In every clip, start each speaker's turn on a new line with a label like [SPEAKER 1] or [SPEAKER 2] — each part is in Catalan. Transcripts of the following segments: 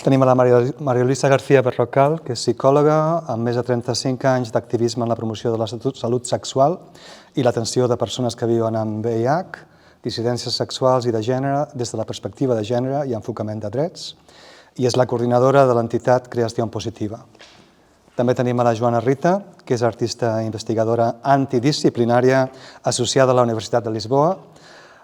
[SPEAKER 1] Tenim a la Maria Luisa García Berrocal, que és psicòloga amb més de 35 anys d'activisme en la promoció de la salut sexual i l'atenció de persones que viuen amb VIH, dissidències sexuals i de gènere des de la perspectiva de gènere i enfocament de drets, i és la coordinadora de l'entitat Creació Positiva. També tenim a la Joana Rita, que és artista i investigadora antidisciplinària associada a la Universitat de Lisboa.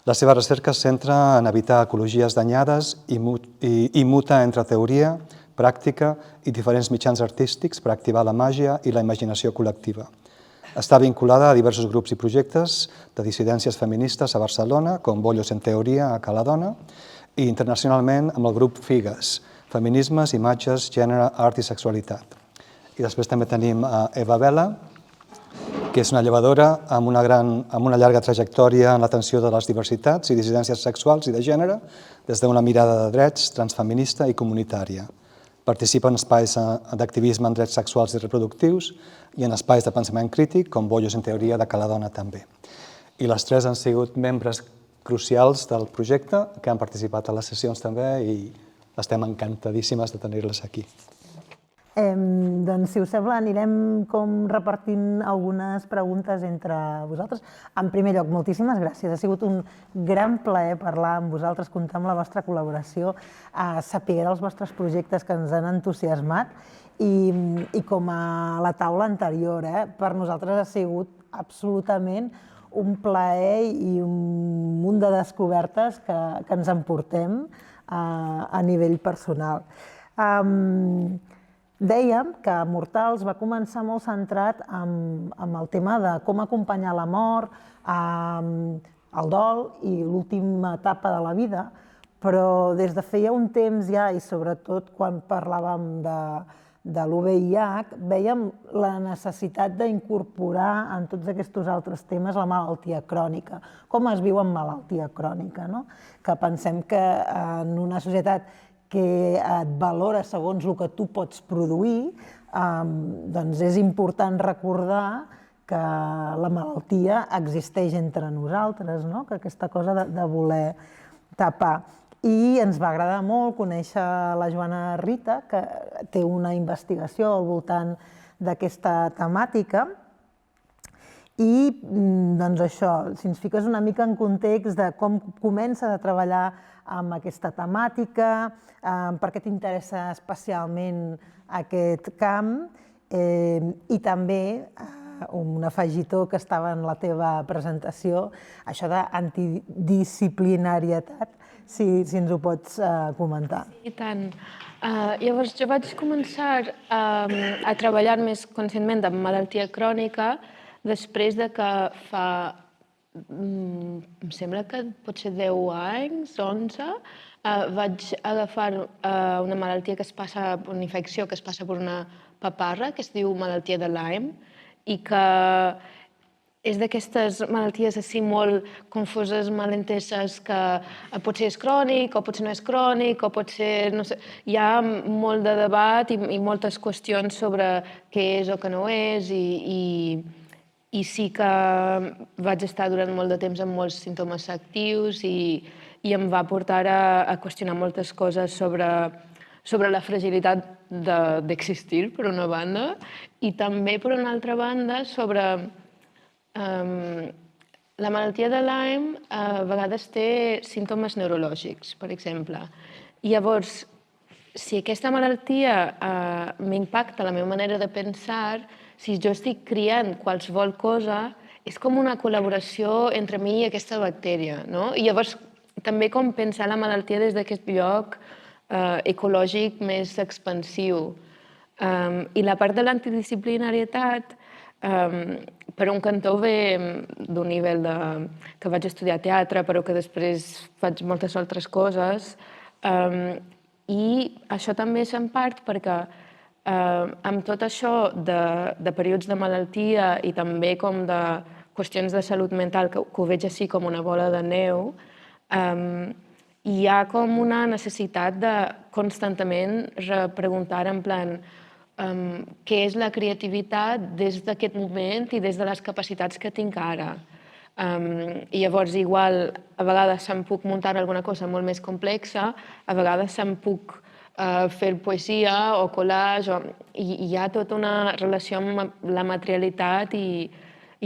[SPEAKER 1] La seva recerca es centra en evitar ecologies danyades i muta entre teoria, pràctica i diferents mitjans artístics per activar la màgia i la imaginació col·lectiva. Està vinculada a diversos grups i projectes de dissidències feministes a Barcelona, com Bollos en Teoria a Cala Dona, i internacionalment amb el grup FIGES, Feminismes, Imatges, Gènere, Art i Sexualitat. I després també tenim Eva Vela, que és una llevadora amb una llarga trajectòria en l'atenció de les diversitats i dissidències sexuals i de gènere des d'una mirada de drets transfeminista i comunitària. Participa en espais d'activisme en drets sexuals i reproductius i en espais de pensament crític, com Bollos en Teoria de Cala Dona també. I les tres han sigut membres crucials del projecte, que han participat a les sessions també i estem encantadíssimes de tenir-les aquí.
[SPEAKER 2] Doncs, si us sembla, anirem com repartint algunes preguntes entre vosaltres. En primer lloc, moltíssimes gràcies. Ha sigut un gran plaer parlar amb vosaltres, comptar amb la vostra col·laboració, saber els vostres projectes que ens han entusiasmat i com a la taula anterior, per nosaltres ha sigut absolutament un plaer i un munt de descobertes que ens emportem a nivell personal. Dèiem que Mortals va començar molt centrat amb el tema de com acompanyar la mort, el dol i l'última etapa de la vida, però des de feia un temps ja, i sobretot quan parlàvem de l'UVIH, vèiem la necessitat d'incorporar en tots aquests altres temes la malaltia crònica. Com es viu amb malaltia crònica, no? Que pensem que en una societat que et valora segons el que tu pots produir, doncs és important recordar que la malaltia existeix entre nosaltres, que aquesta cosa de voler tapar. I ens va agradar molt conèixer la Joana Rita, que té una investigació al voltant d'aquesta temàtica. I doncs això, si ens fiques una mica en context de com comences a treballar amb aquesta temàtica, per què t'interessa especialment aquest camp i també un afegitó que estava en la teva presentació, això d'antidisciplinarietat, si ens ho pots comentar.
[SPEAKER 3] Sí, i tant. Llavors, jo vaig començar a treballar més conscientment amb malaltia crònica després de que fa, em sembla que pot ser 10 anys, 11, vaig agafar una malaltia que es passa, una infecció que es passa per una paparra, que es diu malaltia de Lyme, i que és d'aquestes malalties així molt confoses, malenteses, que potser és crònic, o potser no és crònic, o potser, no sé, hi ha molt de debat i moltes qüestions sobre què és o què no és, i sí que vaig estar durant molt de temps amb molts símptomes actius i em va portar a qüestionar moltes coses sobre la fragilitat d'existir, per una banda, i també, per una altra banda, sobre la malaltia de Lyme a vegades té símptomes neurològics, per exemple. I llavors, si aquesta malaltia m'impacta la meva manera de pensar, si jo estic criant qualsevol cosa, és com una col·laboració entre mi i aquesta bactèria, no? I llavors també com pensar la malaltia des d'aquest lloc ecològic més expansiu. I la part de l'antidisciplinarietat, per un cantó ve d'un nivell que vaig estudiar teatre, però que després faig moltes altres coses, i això és en part perquè amb tot això de períods de malaltia i també com de qüestions de salut mental, que ho veig així com una bola de neu, hi ha com una necessitat de constantment repreguntar en plan què és la creativitat des d'aquest moment i des de les capacitats que tinc ara. I llavors, igual, a vegades se'm puc muntar alguna cosa molt més complexa, a vegades se'm puc fer poesia o collage, i hi ha tota una relació amb la materialitat i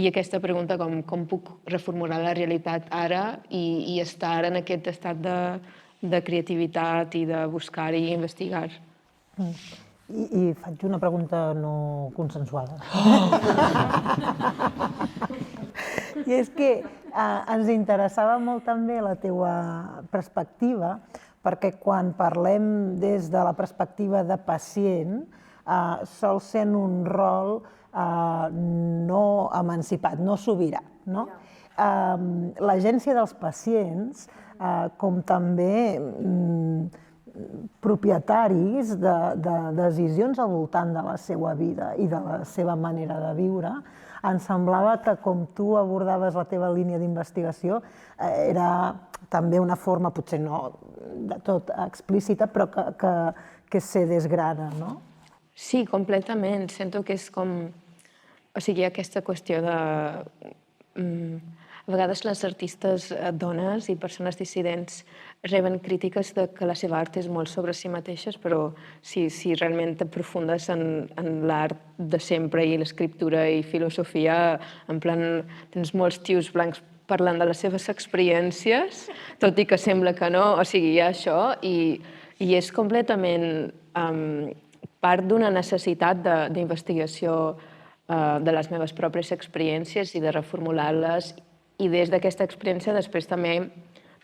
[SPEAKER 3] aquesta pregunta com puc reformular la realitat ara i estar en aquest estat de creativitat i de buscar i investigar.
[SPEAKER 2] I faig una pregunta no consensuada. I és que ens interessava molt també la teua perspectiva, perquè quan parlem des de la perspectiva de pacient, sol ser un rol no emancipat, no sobirà. L'agència dels pacients, com també propietaris de decisions al voltant de la seva vida i de la seva manera de viure, ens semblava que com tu abordaves la teva línia d'investigació era també una forma, potser no de tot explícita, però que se desgrana, no?
[SPEAKER 3] Sí, completament. Sento que és com... O sigui, aquesta qüestió de... A vegades les artistes dones i persones dissidents reben crítiques de que la seva art és molt sobre si mateixes, però si realment t'aprofundes en l'art de sempre i l'escriptura i filosofia, en plan, tens molts tios blancs parlant de les seves experiències, tot i que sembla que no, o sigui, hi ha això, i és completament part d'una necessitat d'investigació de les meves pròpies experiències i de reformular-les. I des d'aquesta experiència després també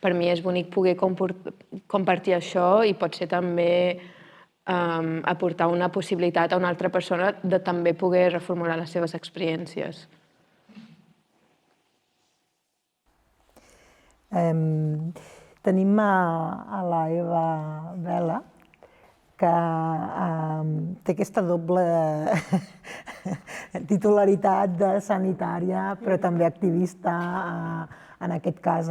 [SPEAKER 3] per mi és bonic poder compartir això i potser també aportar una possibilitat a una altra persona de també poder reformular les seves experiències.
[SPEAKER 2] Tenim a la Eva Vela, que té aquesta doble titularitat de sanitària, però també activista, en aquest cas,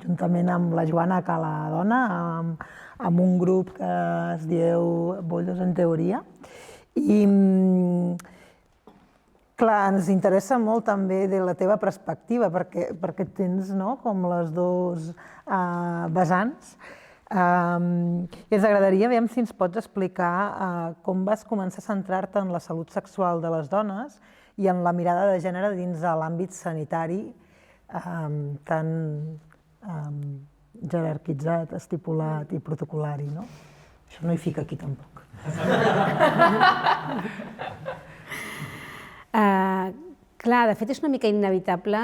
[SPEAKER 2] juntament amb la Joana Caladona, amb un grup que es diu Bollos en Teoria. I, clar, ens interessa molt també de la teva perspectiva, perquè tens com les dues vessants. I ens agradaria, aviam si ens pots explicar com vas començar a centrar-te en la salut sexual de les dones i en la mirada de gènere dins de l'àmbit sanitari tan jerarquitzat, estipulat i protocolari, no? Això no hi fica aquí tampoc.
[SPEAKER 4] Clar, de fet és una mica inevitable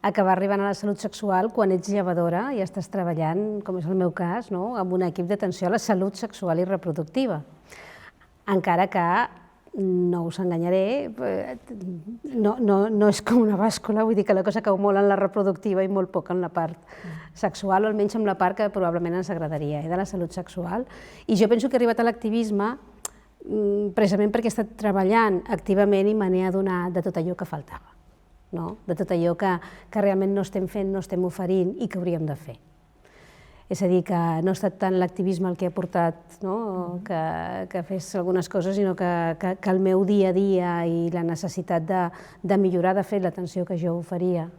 [SPEAKER 4] acabar arribant a la salut sexual quan ets llevadora i estàs treballant, com és el meu cas, amb un equip d'atenció a la salut sexual i reproductiva. Encara que, no us enganyaré, no és com una bàscula, vull dir que la cosa cau molt en la reproductiva i molt poc en la part sexual, o almenys en la part que probablement ens agradaria, de la salut sexual. I jo penso que he arribat a l'activisme precisament perquè he estat treballant activament i me n'he adonat de tot allò que faltava. De tot allò que realment no estem fent, no estem oferint i que hauríem de fer. És a dir, que no ha estat tant l'activisme el que ha portat que fes algunes coses, sinó que el meu dia a dia i la necessitat de millorar, de fet, l'atenció que jo oferia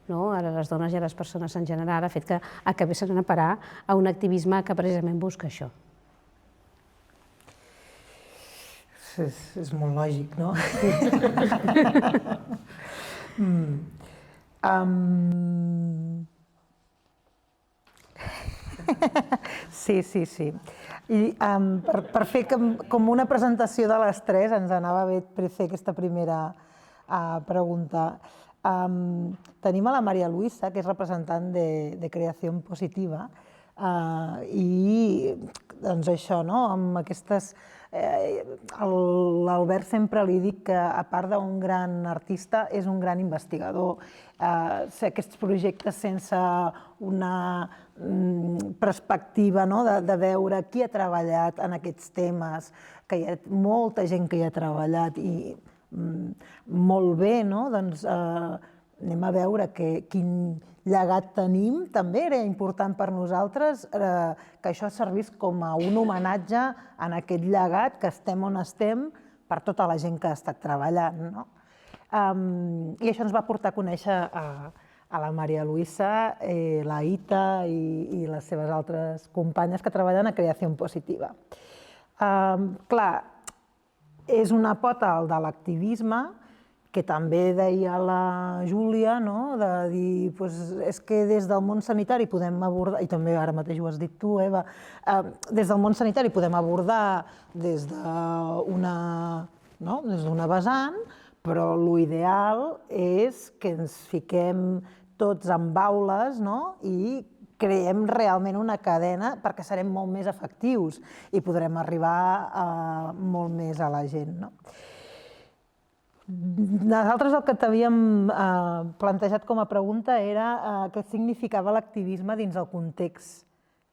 [SPEAKER 4] a les dones i a les persones en general ha fet que acabés anant a parar a un activisme que precisament busca això.
[SPEAKER 2] És molt lògic, no? Sí. I per fer com una presentació de les tres, ens anava bé fer aquesta primera pregunta. Tenim a la Maria Luisa, que és representant de Creació Positiva, i doncs això, amb aquestes... L'Albert sempre li dic que, a part d'un gran artista, és un gran investigador. Aquests projectes sense una perspectiva de veure qui ha treballat en aquests temes, que hi ha molta gent que hi ha treballat i molt bé, doncs anem a veure quin llegat tenim. També era important per nosaltres que això servís com a un homenatge en aquest llegat, que estem on estem, per tota la gent que ha estat treballant. I això ens va portar a conèixer a la Maria Luisa, la Ita i les seves altres companyes que treballen a Creació Positiva. Clar, és una pota el de l'activisme, que també deia la Júlia, de dir, és que des del món sanitari podem abordar, i també ara mateix ho has dit tu, Eva, des del món sanitari podem abordar des d'una vessant, però l'ideal és que ens fiquem tots en baules i creem realment una cadena perquè serem molt més efectius i podrem arribar molt més a la gent. Nosaltres el que t'havíem plantejat com a pregunta era què significava l'activisme dins el context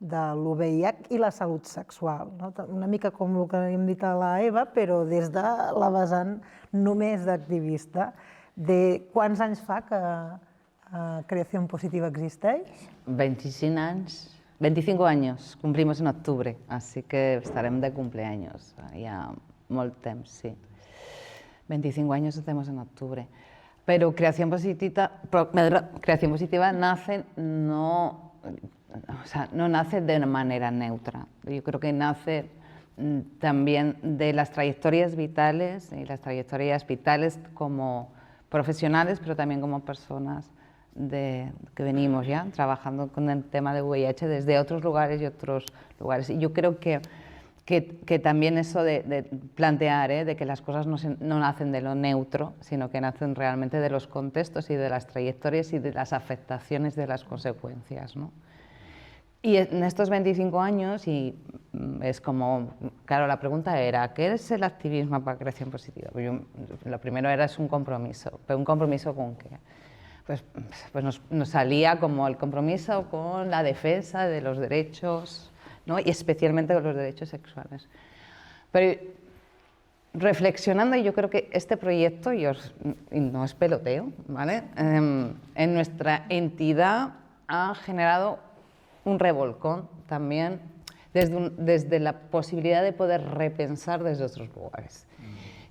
[SPEAKER 2] de l'UVIH i la salut sexual. Una mica com el que hem dit a la Eva, però des de la vessant només d'activista. De quants anys fa que Creación Positiva existeix?
[SPEAKER 5] 25 años. 25 años, cumplimos en octubre, así que estaremos de cumpleaños, ya molt temps, sí. 25 años hacemos en octubre. Pero Creación Positiva nace no nace de una manera neutra. Yo creo que nace también de las trayectorias vitales y las trayectorias vitales como profesionales, pero también como personas que venimos ya trabajando con el tema de VIH desde otros lugares y otros lugares. Y yo creo que también eso de plantear de que las cosas no nacen de lo neutro, sino que nacen realmente de los contextos y de las trayectorias y de las afectaciones de las consecuencias, ¿no? Y en estos 25 años, y es como, claro, la pregunta era, ¿qué es el activismo para Creación Positiva? Pues lo primero es un compromiso, pero ¿un compromiso con qué? Pues nos salía como el compromiso con la defensa de los derechos, ¿no? Y especialmente con los derechos sexuales. Pero reflexionando, yo creo que este proyecto, y no es peloteo, ¿vale? En nuestra entidad ha generado un revolcón también desde la posibilidad de poder repensar desde otros lugares.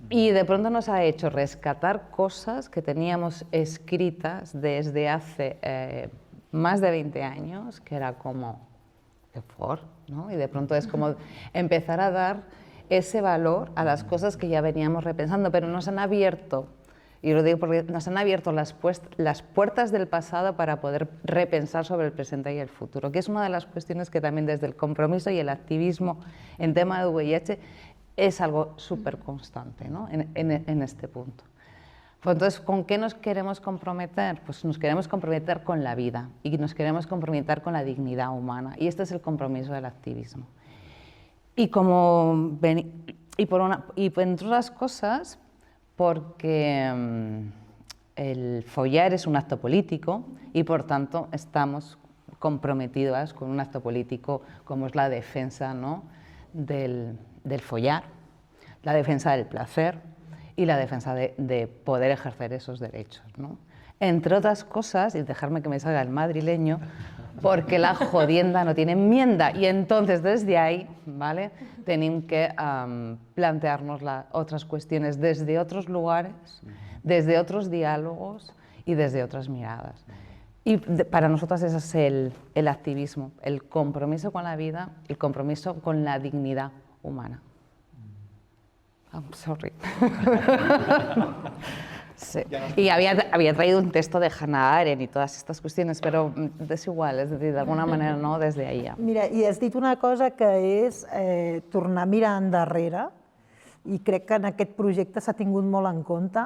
[SPEAKER 5] Y de pronto nos ha hecho rescatar cosas que teníamos escritas desde hace más de 20 años, que era como, ¿qué for? ¿No? Y de pronto es como empezar a dar ese valor a las cosas que ya veníamos repensando, pero nos han abierto, y lo digo porque nos han abierto las puertas del pasado para poder repensar sobre el presente y el futuro, que es una de las cuestiones que también desde el compromiso y el activismo en tema de VIH es algo súper constante, ¿no? en este punto. Pues entonces, ¿con qué nos queremos comprometer? Pues nos queremos comprometer con la vida y nos queremos comprometer con la dignidad humana, y este es el compromiso del activismo. Y entre otras cosas, porque el follar es un acto político y por tanto estamos comprometidas con un acto político como es la defensa, ¿no? del follar, la defensa del placer y la defensa de poder ejercer esos derechos, ¿no? Entre otras cosas, y dejarme que me salga el madrileño, porque la jodienda no tiene enmienda, y entonces desde ahí, ¿vale?, tenemos que plantearnos otras cuestiones desde otros lugares, desde otros diálogos y desde otras miradas. Y para nosotras ese es el activismo, el compromiso con la vida, el compromiso con la dignidad humana. I'm sorry. Sí. Y había traído un texto de Hannah Arendt y todas estas cuestiones, pero es igual, es decir, de alguna manera no desde ahí ja.
[SPEAKER 2] Mira, i has dit una cosa que és tornar a mirar endarrere, i crec que en aquest projecte s'ha tingut molt en compte,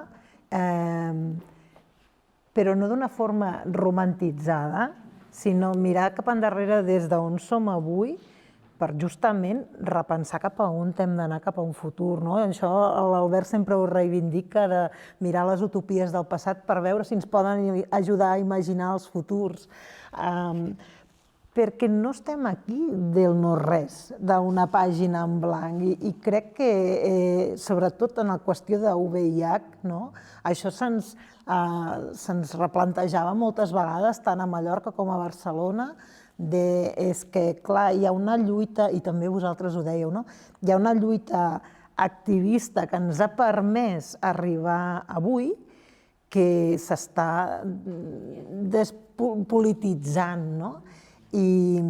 [SPEAKER 2] però no d'una forma romantitzada, sinó mirar cap endarrere des d'on som avui, per justament repensar cap a on hem d'anar, cap a un futur. Això l'Albert sempre ho reivindica, de mirar les utopies del passat per veure si ens poden ajudar a imaginar els futurs. Perquè no estem aquí del no-res, d'una pàgina en blanc, i crec que, sobretot en la qüestió de VIH, això se'ns replantejava moltes vegades, tant a Mallorca com a Barcelona, és que, clar, hi ha una lluita, i també vosaltres ho dèieu, hi ha una lluita activista que ens ha permès arribar avui, que s'està despolititzant, no? I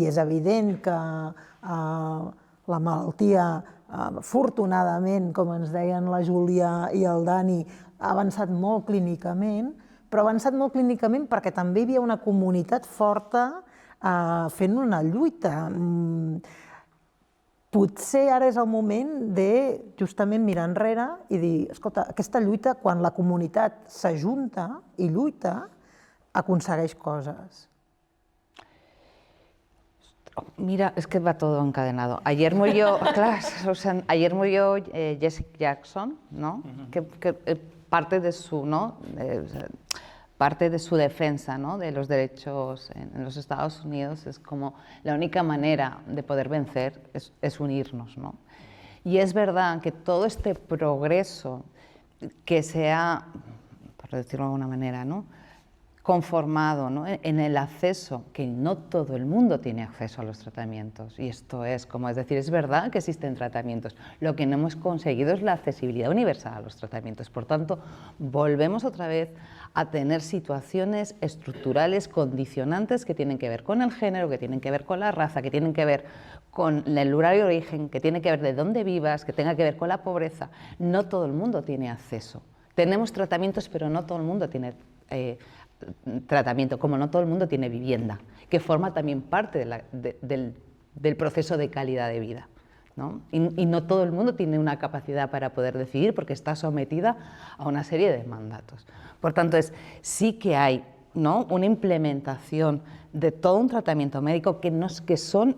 [SPEAKER 2] és evident que la malaltia, afortunadament, com ens deien la Júlia i el Dani, ha avançat molt clínicament, però ha avançat molt clínicament perquè també hi havia una comunitat forta fent una lluita. Potser ara és el moment de justament mirar enrere i dir, escolta, aquesta lluita, quan la comunitat s'ajunta i lluita, aconsegueix coses.
[SPEAKER 5] Mira, es que va todo encadenado. Ayer murió, claro, ayer murió Jessica Jackson, ¿no? Que parte de su, ¿no? Parte de su defensa, ¿no? De los derechos en los Estados Unidos es como la única manera de poder vencer es unirnos, ¿no? Y es verdad que todo este progreso que se ha, por decirlo de alguna manera, ¿no? Conformado, ¿no? En el acceso, que no todo el mundo tiene acceso a los tratamientos, y esto es como, es decir, es verdad que existen tratamientos, lo que no hemos conseguido es la accesibilidad universal a los tratamientos, por tanto, volvemos otra vez a tener situaciones estructurales condicionantes que tienen que ver con el género, que tienen que ver con la raza, que tienen que ver con el lugar de origen, que tienen que ver de dónde vivas, que tenga que ver con la pobreza. No todo el mundo tiene acceso. Tenemos tratamientos, pero no todo el mundo tiene tratamiento, como no todo el mundo tiene vivienda, que forma también parte del proceso de calidad de vida, ¿no? Y no todo el mundo tiene una capacidad para poder decidir porque está sometida a una serie de mandatos. Por tanto, sí que hay, ¿no? Una implementación de todo un tratamiento médico que son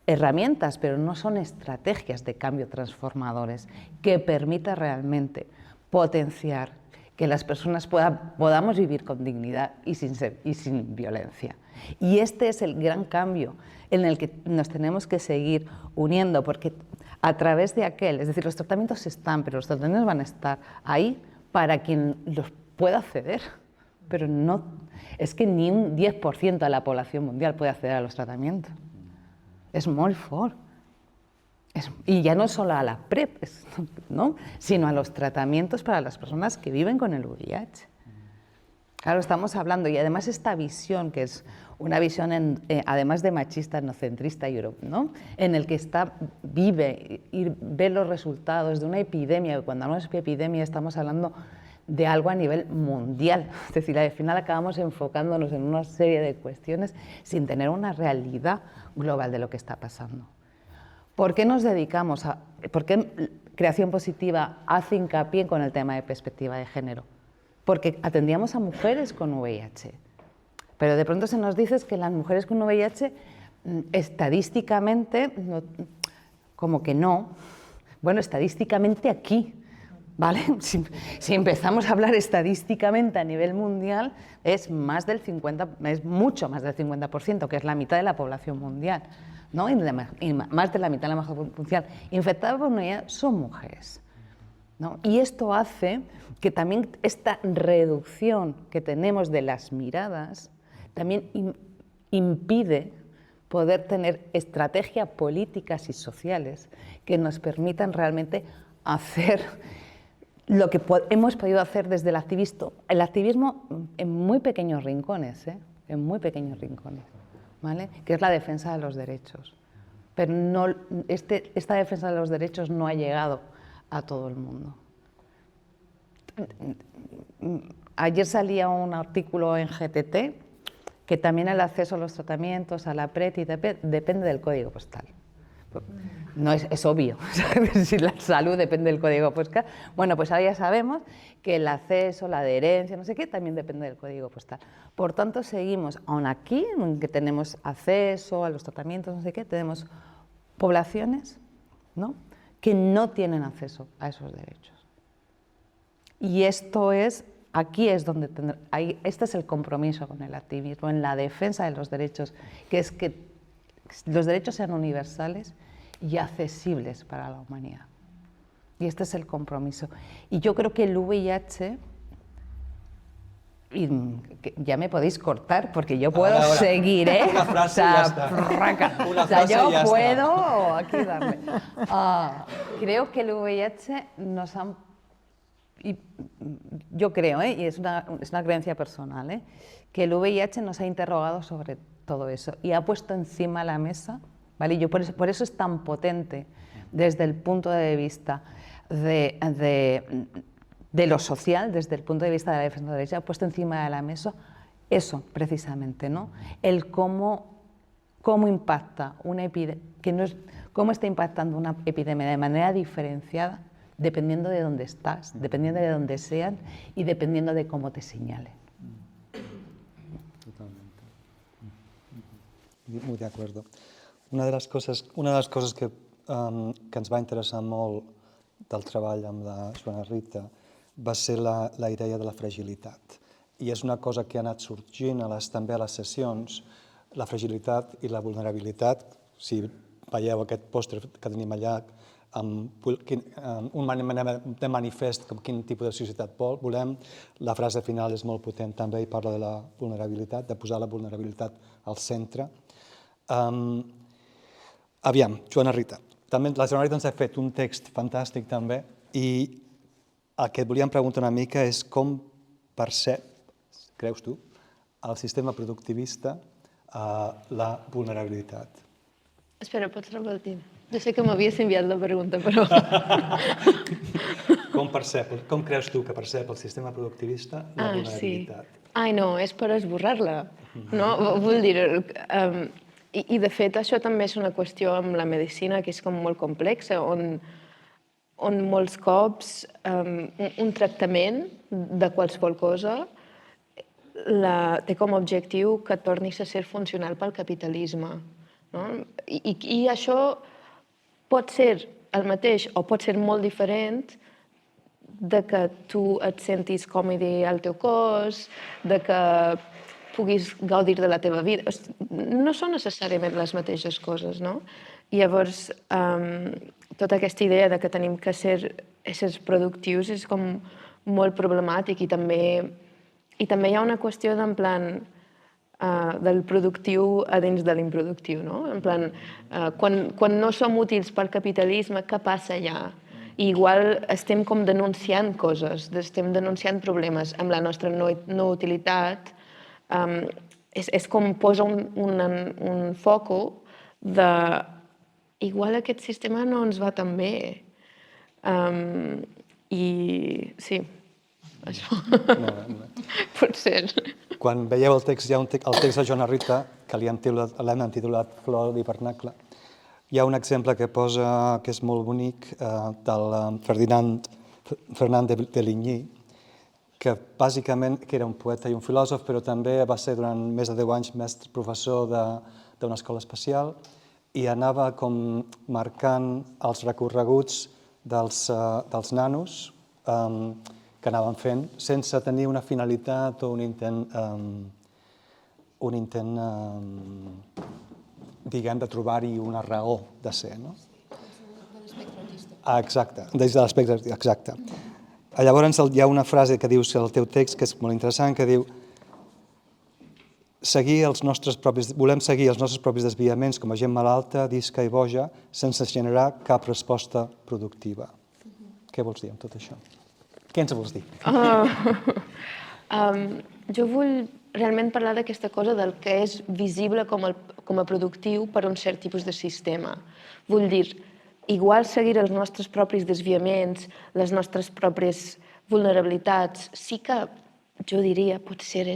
[SPEAKER 5] herramientas, pero no son estrategias de cambio transformadores, que permita realmente potenciar que las personas podamos vivir con dignidad y sin violencia. Y este es el gran cambio en el que nos tenemos que seguir uniendo, porque a través de aquel, es decir, los tratamientos están, pero los tratamientos van a estar ahí para quien los pueda acceder, pero no, es que ni un 10% de la población mundial puede acceder a los tratamientos. Es muy fuerte. Y ya no solo a la PrEP, ¿no? Sino a los tratamientos para las personas que viven con el VIH. Claro, estamos hablando, y además esta visión, que es una visión además de machista, etnocentrista, ¿no? En el que vive y ve los resultados de una epidemia, y cuando hablamos de epidemia estamos hablando de algo a nivel mundial, es decir, al final acabamos enfocándonos en una serie de cuestiones sin tener una realidad global de lo que está pasando. ¿Por qué nos dedicamos por qué Creación Positiva hace hincapié con el tema de perspectiva de género? Porque atendíamos a mujeres con VIH, pero de pronto se nos dice que las mujeres con VIH estadísticamente, como que no, bueno, estadísticamente aquí, ¿vale? Si empezamos a hablar estadísticamente a nivel mundial, es mucho más del 50%, que es la mitad de la población mundial, ¿no? Y más de la mitad de la población mundial infectada por VIH son mujeres, ¿no? Y esto hace que también esta reducción que tenemos de las miradas también impide poder tener estrategias políticas y sociales que nos permitan realmente hacer lo que hemos podido hacer desde el activismo en muy pequeños rincones, en muy pequeños rincones, ¿vale? Que es la defensa de los derechos. Pero no, esta defensa de los derechos no ha llegado a todo el mundo. Ayer salía un artículo en GTT que también el acceso a los tratamientos, a la PrEP y depende del código postal. No es obvio, si la salud depende del código postal. Bueno, pues ahora ya sabemos que el acceso, la adherencia, no sé qué, también depende del código postal. Por tanto, seguimos, aún aquí, en que tenemos acceso a los tratamientos, no sé qué, tenemos poblaciones, ¿no?, que no tienen acceso a esos derechos. Y aquí es donde este es el compromiso con el activismo, en la defensa de los derechos, que es que los derechos sean universales y accesibles para la humanidad. Y este es el compromiso. Y yo creo que el VIH, ya me podéis cortar porque yo puedo seguir, ¿eh?
[SPEAKER 1] Una frase y ya está.
[SPEAKER 5] Yo puedo aquí darle. Creo que el VIH yo creo, y es una creencia personal, que el VIH nos ha interrogado sobre todo eso y ha puesto encima de la mesa, ¿vale? Y yo por eso es tan potente desde el punto de vista de lo social, desde el punto de vista de la defensa de la derecha, ha puesto encima de la mesa eso, precisamente, ¿no? El cómo impacta una epidemia, cómo está impactando una epidemia de manera diferenciada dependiendo de dónde estás, dependiendo de dónde sean y dependiendo de cómo te señalen.
[SPEAKER 1] Totalmente. Muy de acuerdo. Una de les coses que ens va interessar molt del treball amb la Joana Rita va ser la idea de la fragilitat. I és una cosa que ha anat sorgint també a les sessions, la fragilitat i la vulnerabilitat. Si veieu aquest pòster que tenim allà, amb un de manifest com quin tipus de societat volem, la frase final és molt potent també i parla de la vulnerabilitat, de posar la vulnerabilitat al centre. Aviam, Joana Rita. La Joana Rita ens ha fet un text fantàstic també i el que et volíem preguntar una mica és com percep, creus tu, el sistema productivista la vulnerabilitat.
[SPEAKER 3] Espera, pots repetir? Jo sé que m'havies enviat la pregunta, però...
[SPEAKER 1] Com creus tu que percep el sistema productivista la vulnerabilitat?
[SPEAKER 3] Ai, no, és per esborrar-la. No? Vull dir... I de fet això també és una qüestió amb la medicina que és com molt complexa, on molts cops un tractament de qualsevol cosa té com a objectiu que tornis a ser funcional pel capitalisme. I això pot ser el mateix o pot ser molt diferent de que tu et sentis còmode al teu cos, de que puguis gaudir de la teva vida. No són necessàriament les mateixes coses, no? I llavors, tota aquesta idea de que tenim que ser éssers productius és com molt problemàtic i també hi ha una qüestió d'en plan del productiu a dins de l'improductiu, no? En plan, quan no som útils pel capitalisme, què passa allà? I igual estem com denunciant coses, estem denunciant problemes amb la nostra no utilitat. És com posa un foco de igual aquest sistema no ens va tan bé. I sí, això. Potser.
[SPEAKER 1] Quan veieu el text, hi ha el text de Joana Rita, que l'hem titulat Flor d'hivernacle. Hi ha un exemple que posa, que és molt bonic, del Fernand de Ligny, que bàsicament era un poeta i un filòsof, però també va ser durant més de 10 anys mestre professor d'una escola especial i anava com marcant els recorreguts dels nanos que anaven fent sense tenir una finalitat o un intent diguem, de trobar-hi una raó de ser. De l'espectre autista. Exacte, des de l'espectre autista, exacte. Llavors hi ha una frase que dius al teu text que és molt interessant, que diu volem seguir els nostres propis desviaments com a gent malalta, disca i boja, sense generar cap resposta productiva. Què vols dir amb tot això? Què ens vols dir?
[SPEAKER 3] Jo vull realment parlar d'aquesta cosa del que és visible com a productiu per un cert tipus de sistema. Vull dir, igual seguir els nostres propis desviaments, les nostres pròpies vulnerabilitats, sí que jo diria potser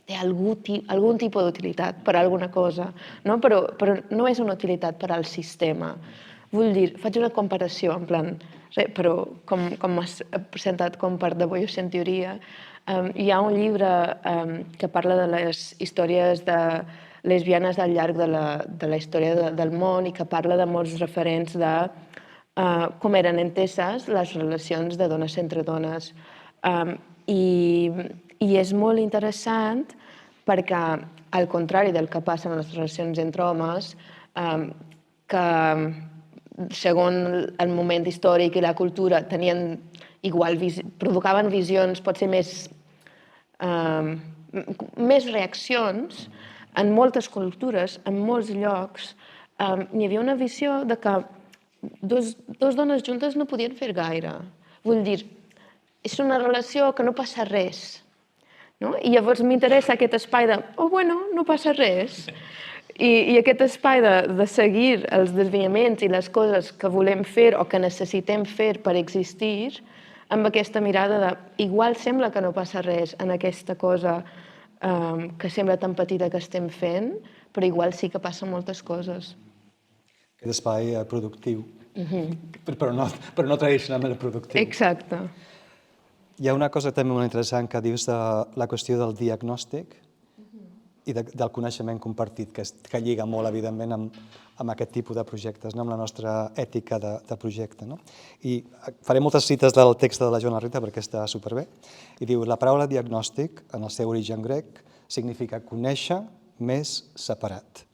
[SPEAKER 3] té algun tipus d'utilitat per a alguna cosa, però no és una utilitat per al sistema. Vull dir, faig una comparació, en plan, però com m'has presentat com part de Boyos en teoria, hi ha un llibre que parla de les històries de lesbianes al llarg de la història del món i que parla de molts referents de com eren enteses les relacions de dones entre dones. I és molt interessant perquè, al contrari del que passa en les relacions entre homes, que segons el moment històric i la cultura provocaven visions potser més reaccions, en moltes cultures, en molts llocs, hi havia una visió de que dos dones juntes no podien fer gaire. Vull dir, és una relació que no passa res. No? I llavors m'interessa aquest espai de, bueno, no passa res. I aquest espai de seguir els desviaments i les coses que volem fer o que necessitem fer per existir, amb aquesta mirada de, igual sembla que no passa res en aquesta cosa que sembla tan petita que estem fent, però igual sí que passen moltes coses.
[SPEAKER 1] Aquest espai productiu, però no tradicionalment productiu.
[SPEAKER 3] Exacte.
[SPEAKER 1] Hi ha una cosa també molt interessant que dius de la qüestió del diagnòstic i del coneixement compartit, que lliga molt, evidentment, amb aquest tipus de projectes, amb la nostra ètica de projecte. I faré moltes cites del text de la Joana Rita perquè està superbé. I diu, la paraula diagnòstic, en el seu origen grec, significa conèixer més separat.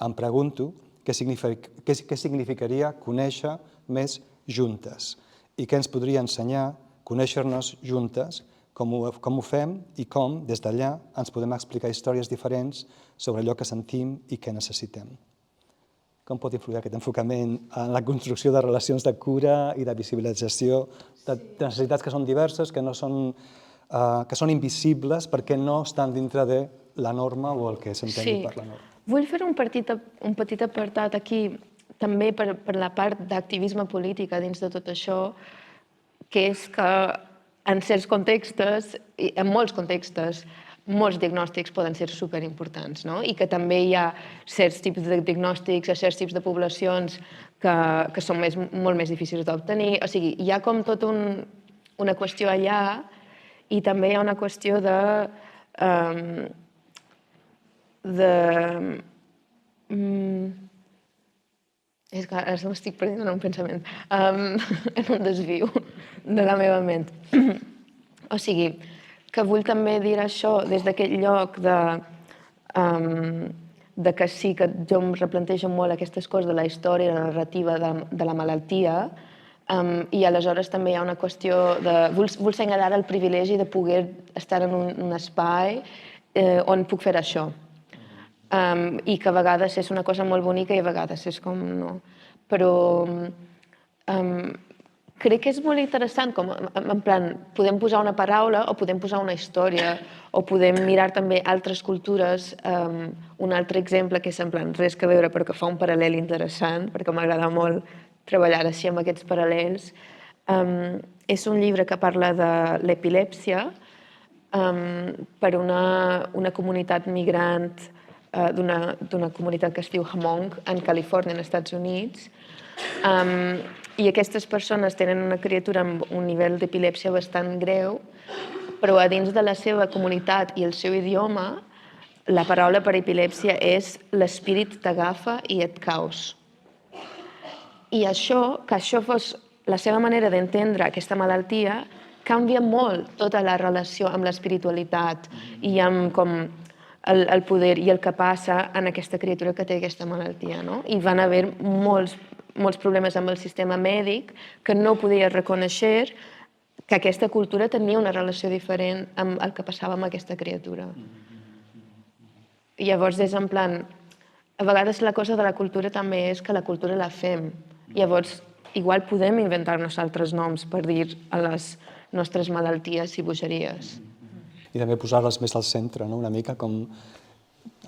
[SPEAKER 1] Em pregunto què significaria conèixer més juntes i què ens podria ensenyar conèixer-nos juntes, com ho fem i com, des d'allà, ens podem explicar històries diferents sobre allò que sentim i què necessitem. Com pot influir aquest enfocament en la construcció de relacions de cura i de visibilització de necessitats que són diverses, que són invisibles perquè no estan dintre de la norma o el que s'entengui per la norma?
[SPEAKER 3] Vull fer un petit apartat aquí, també per la part d'activisme polític dins de tot això, que és que en certs contextos, en molts contextos, molts diagnòstics poden ser superimportants, no? I que també hi ha certs tipus de diagnòstics a certs tipus de poblacions que són molt més difícils d'obtenir. O sigui, hi ha com tota una qüestió allà i també hi ha una qüestió és que ara m'estic perdent en un pensament, en un desviu de la meva ment. O sigui, que vull també dir això des d'aquest lloc de que sí que jo em replantejo molt aquestes coses de la història, la narrativa de la malaltia, i aleshores també hi ha una qüestió de... Vull senyalar el privilegi de poder estar en un espai on puc fer això. I que a vegades és una cosa molt bonica i a vegades és com no. Però crec que és molt interessant, com en plan, podem posar una paraula o podem posar una història o podem mirar també altres cultures. Un altre exemple que és en plan res que veure però que fa un paral·lel interessant, perquè m'agrada molt treballar així amb aquests paral·lels, és un llibre que parla de l'epilèpsia per una comunitat migrant d'una comunitat que es diu Hmong, en Califòrnia, als Estats Units. I aquestes persones tenen una criatura amb un nivell d'epilèpsia bastant greu, però a dins de la seva comunitat i el seu idioma, la paraula per epilèpsia és l'espírit t'agafa i et caus. I això, que això fos la seva manera d'entendre aquesta malaltia, canvia molt tota la relació amb l'espiritualitat i amb com el poder i el que passa en aquesta criatura que té aquesta malaltia. I van haver molts problemes amb el sistema mèdic que no podia reconèixer que aquesta cultura tenia una relació diferent amb el que passava amb aquesta criatura. I llavors és en plan, a vegades la cosa de la cultura també és que la cultura la fem. Llavors, igual podem inventar-nos altres noms per dir a les nostres malalties i bogeries.
[SPEAKER 1] I també posar-les més al centre, una mica com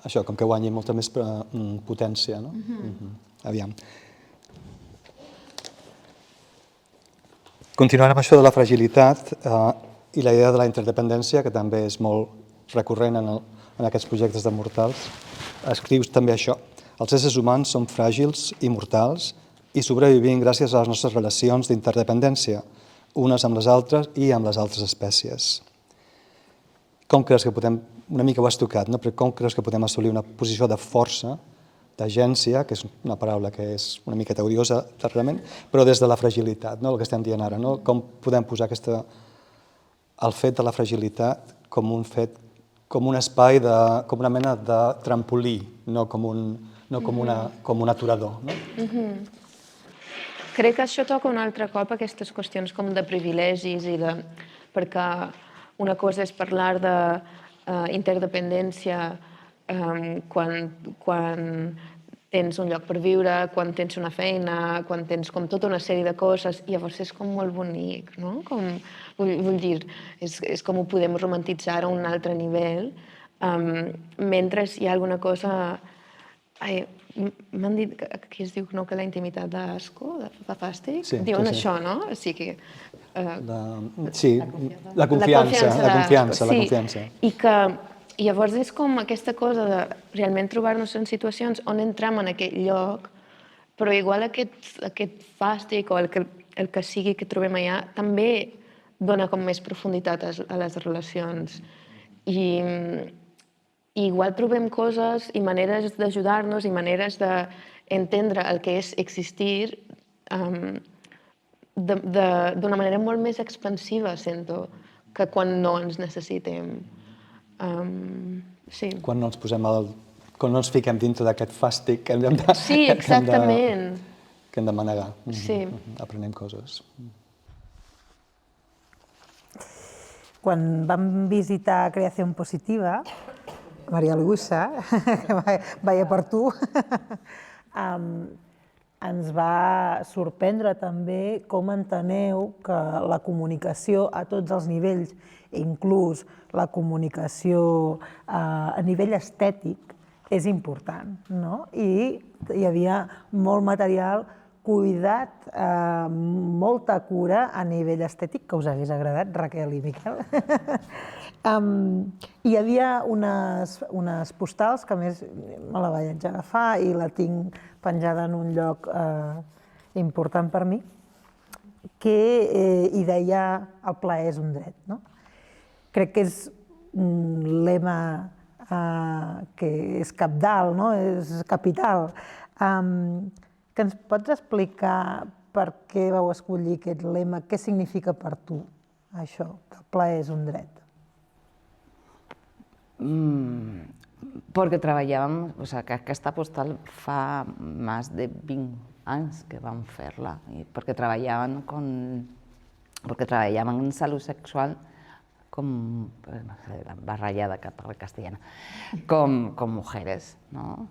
[SPEAKER 1] això, com que guanyi molta més potència. Aviam. Continuant amb això de la fragilitat i la idea de la interdependència, que també és molt recurrent en aquests projectes de Mortals, escrius també això. Els éssers humans són fràgils i mortals i sobrevivim gràcies a les nostres relacions d'interdependència, unes amb les altres i amb les altres espècies. Com creus que podem, una mica ho has tocat, però com creus que podem assolir una posició de força, d'agència, que és una paraula que és una miqueta odiosa darrerament, però des de la fragilitat, el que estem dient ara, com podem posar el fet de la fragilitat com un espai, com una mena de trampolí, no com un aturador.
[SPEAKER 3] Crec que això toca un altre cop aquestes qüestions com de privilegis perquè una cosa és parlar d'interdependència quan tens un lloc per viure, quan tens una feina, quan tens com tota una sèrie de coses, i llavors és com molt bonic, no? Vull dir, és com ho podem romantitzar a un altre nivell, mentre hi ha alguna cosa... M'han dit que aquí es diu que la intimitat d'asco, de fàstic, diuen això, no? O sigui que...
[SPEAKER 1] Sí, la confiança.
[SPEAKER 3] I que llavors és com aquesta cosa de realment trobar-nos en situacions on entrem en aquell lloc, però igual aquest fàstic o el que sigui que trobem allà també dona com més profunditat a les relacions. I igual trobem coses i maneres d'ajudar-nos i maneres d'entendre el que és existir d'una manera molt més expansiva, sento, que quan no ens necessitem. Sí.
[SPEAKER 1] Quan no ens fiquem dintre d'aquest fàstic que hem
[SPEAKER 3] Sí, exactament.
[SPEAKER 1] Que hem de manegar.
[SPEAKER 3] Sí.
[SPEAKER 1] Aprenem coses.
[SPEAKER 2] Quan vam visitar Creación Positiva, María Luisa, que vaya per tu, ens va sorprendre també com enteneu que la comunicació a tots els nivells, inclús la comunicació a nivell estètic, és important, no? I hi havia molt material cuidat, molta cura a nivell estètic, que us hagués agradat, Raquel i Miquel. Hi havia unes postals, que a més me la vaig agafar i la tinc penjada en un lloc important per mi, que hi deia el plaer és un dret. Crec que és un lema que és cabdal, és capital. Que ens pots explicar per què vau escollir aquest lema? Què significa per tu això, que el plaer és un dret?
[SPEAKER 5] Porque trabajábamos, o sea, que aquesta postal fa más de 20 anys que vam fer-la, porque trabajaban en salud sexual com, no sé, barrallada castellana, con mujeres, ¿no?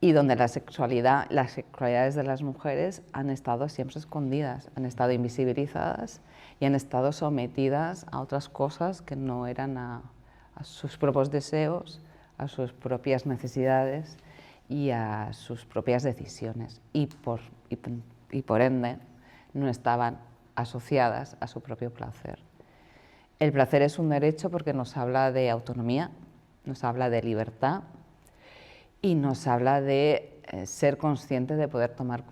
[SPEAKER 5] Y donde las sexualidades de las mujeres han estado siempre escondidas, han estado invisibilizadas y han estado sometidas a otras cosas que no eran a sus propios deseos, a sus propias necesidades y a sus propias decisiones. Y por ende no estaban asociadas a su propio placer. El placer es un derecho porque nos habla de autonomía, nos habla de libertad, y nos habla de ser consciente de poder tomar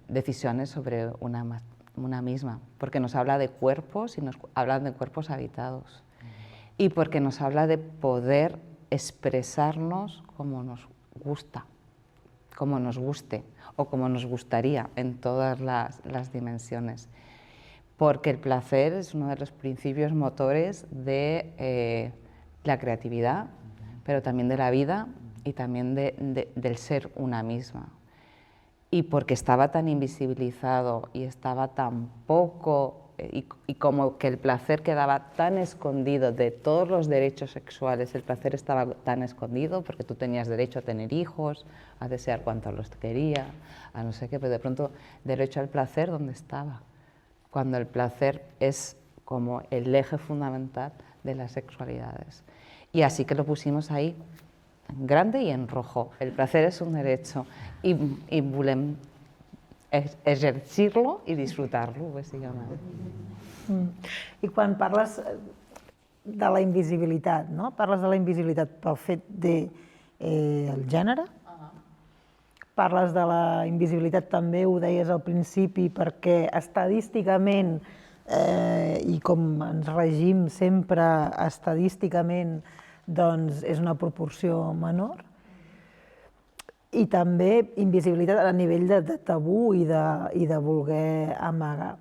[SPEAKER 5] decisiones sobre una misma, porque nos habla de cuerpos y nos habla de cuerpos habitados, y porque nos habla de poder expresarnos como nos gusta, como nos guste o como nos gustaría en todas las dimensiones, porque el placer es uno de los principios motores de la creatividad, pero también de la vida, y también del ser una misma. Y porque estaba tan invisibilizado y estaba tan poco, y como que el placer quedaba tan escondido de todos los derechos sexuales, el placer estaba tan escondido porque tú tenías derecho a tener hijos, a desear cuantos los quería, a no sé qué, pero de pronto derecho al placer, ¿dónde estaba? Cuando el placer es como el eje fundamental de las sexualidades. Y así que lo pusimos ahí, en grande y en rojo. El placer es un derecho y volem exercir-lo i disfrutar-lo, bàsicament.
[SPEAKER 2] I quan parles de la invisibilitat, no? Parles de la invisibilitat pel fet del gènere? Parles de la invisibilitat també, ho deies al principi, perquè estadísticament, i com ens regim sempre estadísticament, doncs és una proporció menor. I també invisibilitat a nivell de tabú i de voler amagar.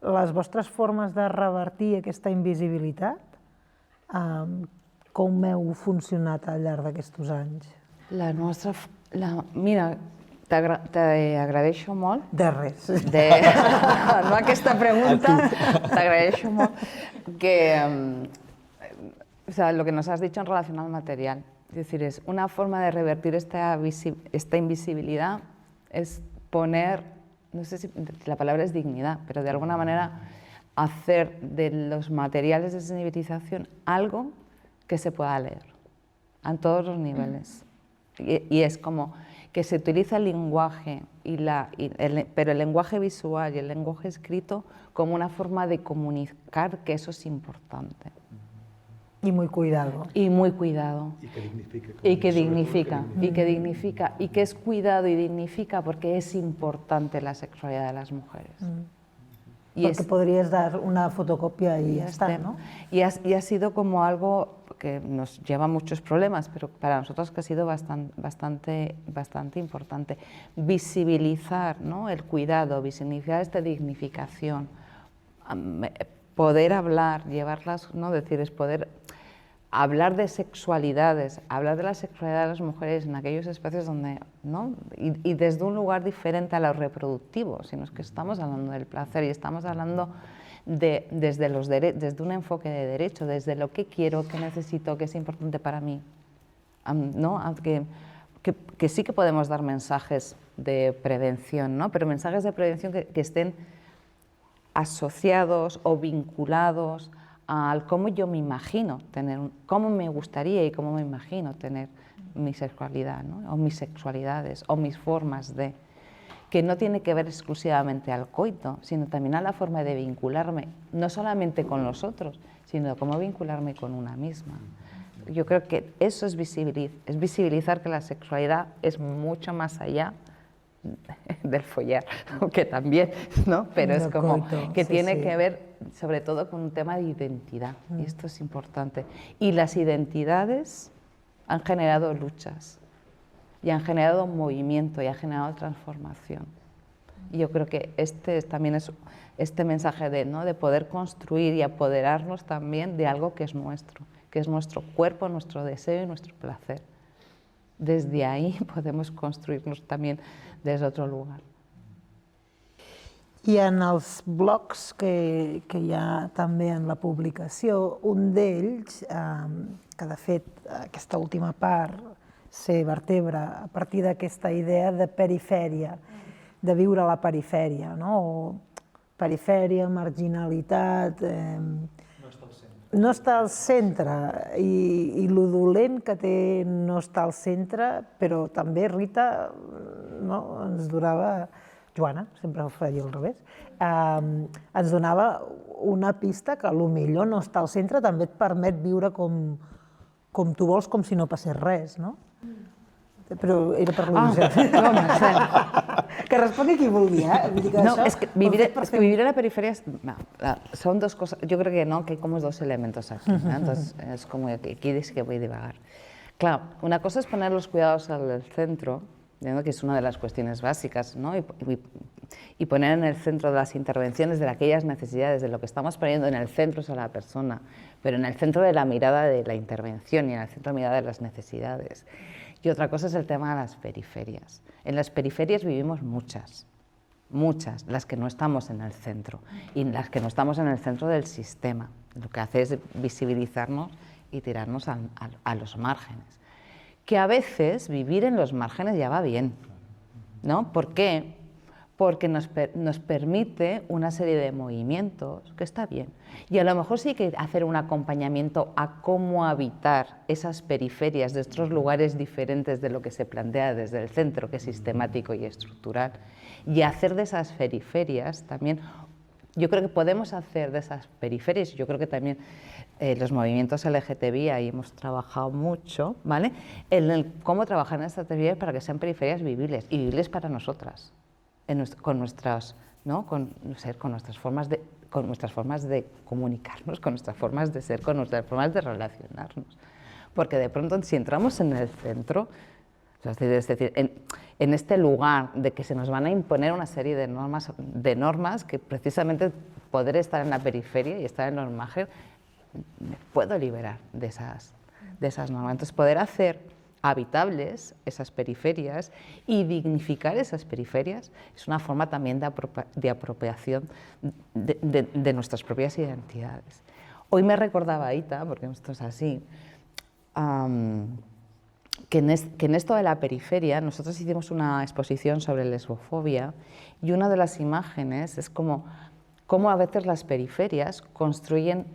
[SPEAKER 2] Les vostres formes de revertir aquesta invisibilitat, com heu funcionat al llarg d'aquests anys?
[SPEAKER 5] Mira, t'agraeixo molt.
[SPEAKER 2] De res.
[SPEAKER 5] No aquesta pregunta, t'agraeixo molt que... O sea, lo que nos has dicho en relación al material, Es decir, es una forma de revertir esta invisibilidad, es poner, no sé si la palabra es dignidad, pero de alguna manera hacer de los materiales de sensibilización algo que se pueda leer a todos los niveles. Y es como que se utiliza el lenguaje, pero el lenguaje visual y el lenguaje escrito como una forma de comunicar que eso es importante.
[SPEAKER 2] Y muy cuidado.
[SPEAKER 5] Y muy cuidado.
[SPEAKER 1] Y que dignifica.
[SPEAKER 5] Y que dignifica, y que dignifica, y que es cuidado y dignifica porque es importante la sexualidad de las mujeres. Y
[SPEAKER 2] Porque podrías dar una fotocopia y ya está, ¿no?
[SPEAKER 5] Y ha sido como algo que nos lleva muchos problemas, pero para nosotros que ha sido bastante importante. Visibilizar, ¿no?, el cuidado, visibilizar esta dignificación, poder hablar, llevarlas, ¿no?, decir, es poder hablar de sexualidades, hablar de la sexualidad de las mujeres en aquellos espacios donde, ¿no?, y desde un lugar diferente a lo reproductivo, sino es que estamos hablando del placer y estamos hablando desde un enfoque de derecho, desde lo que quiero, qué necesito, qué es importante para mí, ¿no? Que sí que podemos dar mensajes de prevención, ¿no?, pero mensajes de prevención que estén asociados o vinculados al cómo yo me imagino tener, cómo me gustaría y cómo me imagino tener mi sexualidad, ¿no?, o mis sexualidades, o mis formas de, que no tiene que ver exclusivamente al coito, sino también a la forma de vincularme, no solamente con los otros, sino cómo vincularme con una misma. Yo creo que eso es visibilizar que la sexualidad es mucho más allá del follar, aunque también, ¿no?, pero es como
[SPEAKER 2] coito,
[SPEAKER 5] que
[SPEAKER 2] sí,
[SPEAKER 5] tiene
[SPEAKER 2] sí.
[SPEAKER 5] que ver sobre todo con un tema de identidad, y esto es importante. Y las identidades han generado luchas, y han generado movimiento, y han generado transformación. Y yo creo que también es este mensaje de, ¿no?, de poder construir y apoderarnos también de algo que es nuestro cuerpo, nuestro deseo y nuestro placer. Desde ahí podemos construirnos también desde otro lugar.
[SPEAKER 2] I en els blogs que hi ha també en la publicació, un d'ells, que de fet aquesta última part se vertebra a partir d'aquesta idea de perifèria, de viure a la perifèria, no? O perifèria, marginalitat... No està al centre, i lo dolent que té no estar al centre, però també Rita, no, ens donava, Joana, sempre ho faria al revés, ens donava una pista que potser no estar al centre també et permet viure com tu vols, com si no passés res, no? Però era per l'il·lusió. Que respongui qui vulgui, ¿eh?
[SPEAKER 5] No, es que vivir en la periferia son dos cosas. Yo creo que no, que hay como dos elementos aquí, ¿no? Entonces es como que aquí dice que voy a divagar. Claro, una cosa es poner los cuidados al centro, ¿no?, que es una de las cuestiones básicas, ¿no?, y poner en el centro de las intervenciones de aquellas necesidades, de lo que estamos poniendo en el centro es a la persona, pero en el centro de la mirada de la intervención y en el centro de la mirada de las necesidades. Y otra cosa es el tema de las periferias. En las periferias vivimos muchas, las que no estamos en el centro y las que no estamos en el centro del sistema. Lo que hace es visibilizarnos y tirarnos a los márgenes. Que a veces vivir en los márgenes ya va bien, ¿no? ¿Por qué? Porque nos permite una serie de movimientos que está bien. Y a lo mejor sí hay que hacer un acompañamiento a cómo habitar esas periferias de otros lugares diferentes de lo que se plantea desde el centro, que es sistemático y estructural. Y hacer de esas periferias también, yo creo que podemos hacer de esas periferias, yo creo que también los movimientos LGTBI, ahí hemos trabajado mucho, ¿vale?, en cómo trabajar en estas periferias para que sean periferias vivibles, y vivibles para nosotras. Con nuestras formas de comunicarnos, con nuestras formas de ser, con nuestras formas de relacionarnos. Porque de pronto, si entramos en el centro, es decir, en este lugar de que se nos van a imponer una serie de normas que precisamente poder estar en la periferia y estar en los márgenes, me puedo liberar de esas normas. Entonces, poder hacer habitables esas periferias y dignificar esas periferias es una forma también de apropiación de nuestras propias identidades. Hoy me recordaba Ita, porque esto es así, que en esto de la periferia, nosotros hicimos una exposición sobre lesbofobia y una de las imágenes es cómo a veces las periferias construyen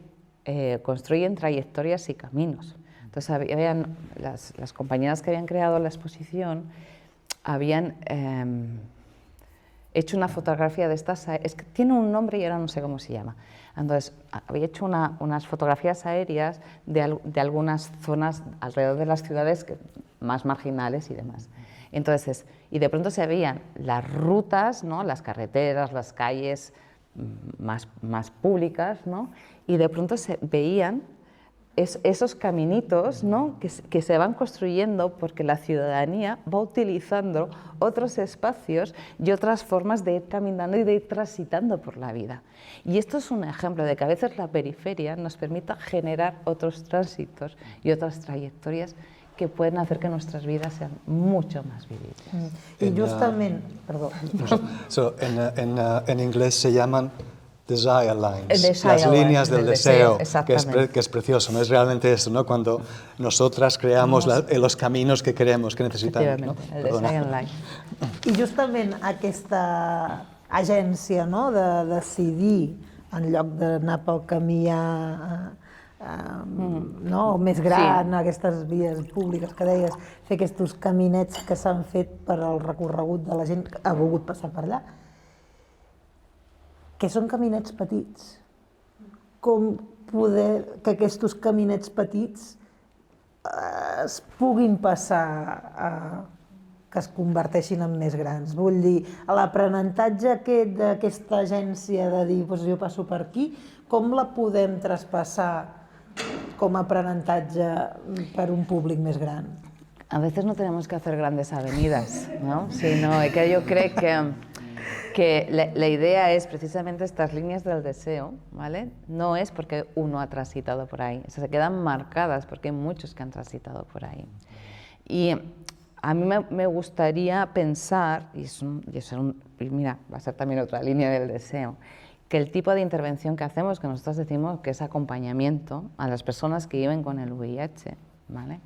[SPEAKER 5] trayectorias y caminos. Entonces, habían las compañeras que habían creado la exposición habían hecho una fotografía de estas, es que tiene un nombre y ahora no sé cómo se llama. Entonces, había hecho unas fotografías aéreas de algunas zonas alrededor de las ciudades más marginales y demás. Entonces, y de pronto se veían las rutas, ¿no? Las carreteras, las calles más públicas, ¿no? Y de pronto se veían esos caminitos, ¿no? que se van construyendo porque la ciudadanía va utilizando otros espacios y otras formas de ir caminando y de ir transitando por la vida. Y esto es un ejemplo de que a veces la periferia nos permita generar otros tránsitos y otras trayectorias que pueden hacer que nuestras vidas sean mucho más vivibles.
[SPEAKER 2] Y justament, perdó.
[SPEAKER 1] En inglés se llaman desire lines,
[SPEAKER 5] Desire
[SPEAKER 1] las líneas del deseo, que
[SPEAKER 5] exactamente.
[SPEAKER 1] es precioso, ¿no? Es realmente eso, ¿no? Cuando nosotras creamos los caminos que queremos, que necesitamos, ¿no?
[SPEAKER 5] El desire line.
[SPEAKER 2] I justament aquesta agència, no?, de decidir en lloc d'anar pel camí no, més gran, aquestes vies públiques que deies, fer aquests caminets que s'han fet per al recorregut de la gent que ha volgut passar per allà, que són caminets petits. Com poder que aquests caminets petits es puguin passar que es converteixin en més grans. Vull dir, l'aprenentatge aquest d'aquesta agència de dir jo passo per aquí, com la podem traspassar com a aprenentatge per un públic més gran?
[SPEAKER 5] A veces no tenemos que hacer grandes avenidas, ¿no? Sino que yo creo que la idea es precisamente estas líneas del deseo, ¿vale? No es porque uno ha transitado por ahí, se quedan marcadas porque hay muchos que han transitado por ahí. Y a mí me gustaría pensar, y mira, va a ser también otra línea del deseo, que el tipo de intervención que hacemos, que nosotros decimos que es acompañamiento a las personas que viven con el VIH, ¿vale?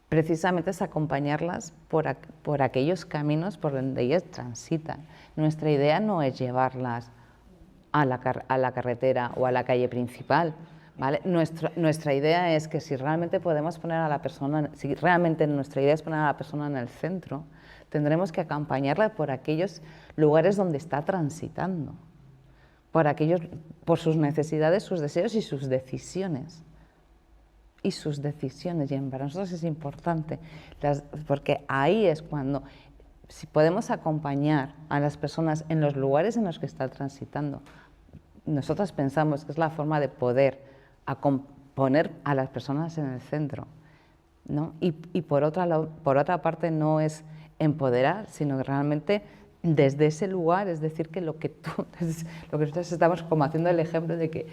[SPEAKER 5] Precisamente es acompañarlas por aquellos caminos por donde ellas transitan. Nuestra idea no es llevarlas a la carretera o a la calle principal, ¿vale? Nuestra idea es que si realmente podemos poner a la persona, si realmente nuestra idea es poner a la persona en el centro, tendremos que acompañarla por aquellos lugares donde está transitando, por sus necesidades, sus deseos y sus decisiones. Y para nosotros es importante, porque ahí es cuando, si podemos acompañar a las personas en los lugares en los que están transitando, nosotros pensamos que es la forma de poder poner a las personas en el centro, ¿no? Y por otra parte no es empoderar, sino que realmente desde ese lugar, es decir, que lo que nosotros estamos como haciendo el ejemplo de que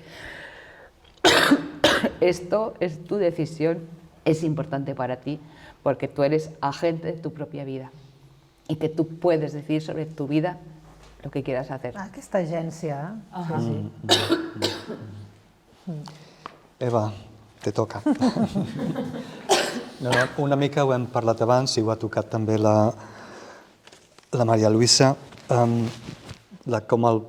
[SPEAKER 5] esto es tu decisión, es importante para ti, porque tú eres agente de tu propia vida y que tú puedes decidir sobre tu vida lo que quieras hacer.
[SPEAKER 2] Aquesta agència, sí.
[SPEAKER 1] Eva, te toca. Una mica ho hem parlat abans i ho ha tocat també la Maria Luisa, com el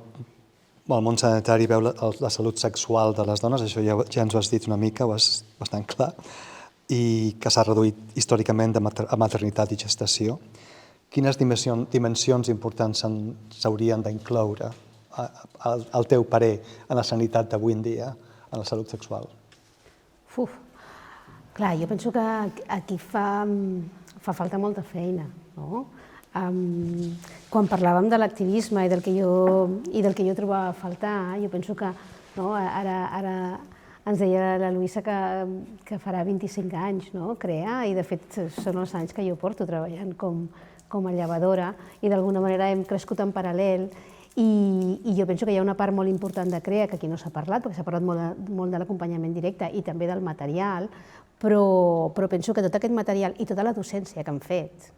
[SPEAKER 1] món sanitari veu la salut sexual de les dones, això ja ens ho has dit una mica, ho has bastant clar, i que s'ha reduït històricament a maternitat i gestació. Quines dimensions importants s'haurien d'incloure, al teu parer, en la sanitat d'avui en dia, en la salut sexual?
[SPEAKER 4] Clar, jo penso que aquí fa falta molta feina, no? Quan parlàvem de l'activisme i del que jo trobava a faltar, jo penso que ara ens deia la Luisa que farà 25 anys crear, i de fet són els anys que jo porto treballant com a llevadora, i d'alguna manera hem crescut en paral·lel, i jo penso que hi ha una part molt important de CREA, que aquí no s'ha parlat, perquè s'ha parlat molt de l'acompanyament directe i també del material, però penso que tot aquest material i tota la docència que han fet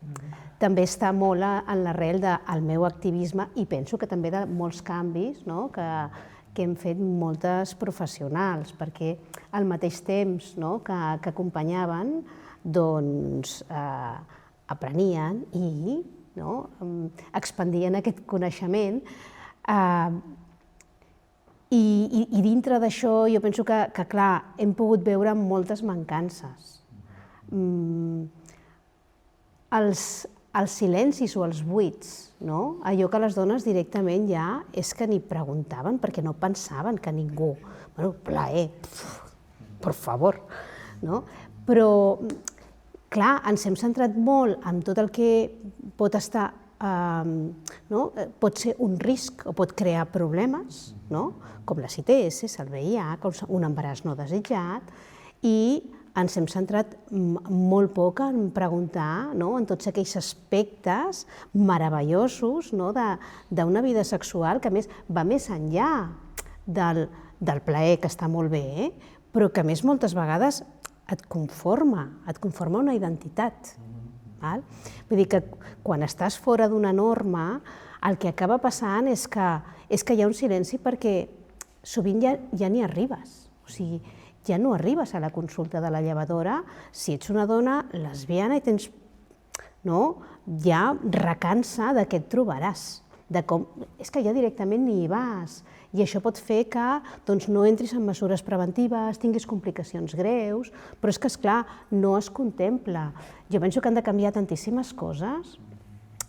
[SPEAKER 4] també està molt en l'arrel del meu activisme, i penso que també de molts canvis que hem fet moltes professionals, perquè al mateix temps que acompanyaven aprenien i expandien aquest coneixement. I dintre d'això jo penso que, clar, hem pogut veure moltes mancances. Els silencis o els buits, allò que les dones directament ja és que ni preguntaven perquè no pensaven que ningú... Bueno, plaer, por favor. Però, clar, ens hem centrat molt en tot el que pot estar... pot ser un risc o pot crear problemes, com les ITS, el VIH, un embaràs no desitjat, i ens hem centrat molt poc en preguntar en tots aquells aspectes meravellosos d'una vida sexual que, a més, va més enllà del plaer, que està molt bé, però que, a més, moltes vegades et conforma una identitat. Vull dir que quan estàs fora d'una norma, el que acaba passant és que hi ha un silenci perquè sovint ja n'hi arribes. O sigui, ja no arribes a la consulta de la llevadora si ets una dona lesbiana i tens ja recança de què et trobaràs. És que ja directament ni hi vas. I això pot fer que no entris en mesures preventives, tinguis complicacions greus, però és que, esclar, no es contempla. Jo penso que han de canviar tantíssimes coses,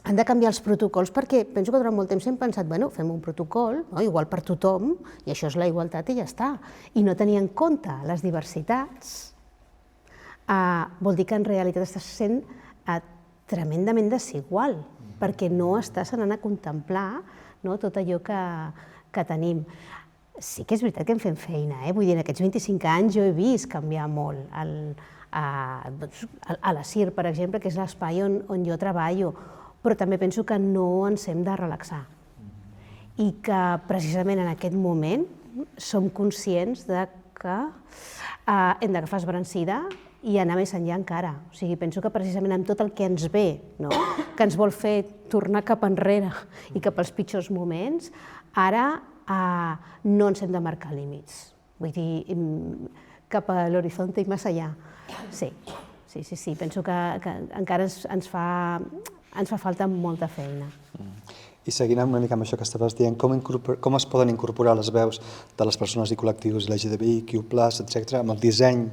[SPEAKER 4] han de canviar els protocols, perquè penso que durant molt temps hem pensat, bueno, fem un protocol, igual per tothom, i això és la igualtat i ja està. I no tenir en compte les diversitats vol dir que en realitat estàs sent tremendament desigual, perquè no estàs anant a contemplar tot allò que tenim. Sí que és veritat que hem fet feina, vull dir, en aquests 25 anys jo he vist canviar molt. A la CIR, per exemple, que és l'espai on jo treballo, però també penso que no ens hem de relaxar i que precisament en aquest moment som conscients que hem d'agafar esbrancida i anar més enllà encara. O sigui, penso que precisament amb tot el que ens ve, que ens vol fer tornar cap enrere i cap als pitjors moments, ara no ens hem de marcar límits. Vull dir, cap a l'horizonte i més allà. Sí, penso que encara ens fa falta molta feina.
[SPEAKER 1] I seguint una mica amb això que estaves dient, com es poden incorporar les veus de les persones i col·lectius LGTBIQ+, etc., amb el disseny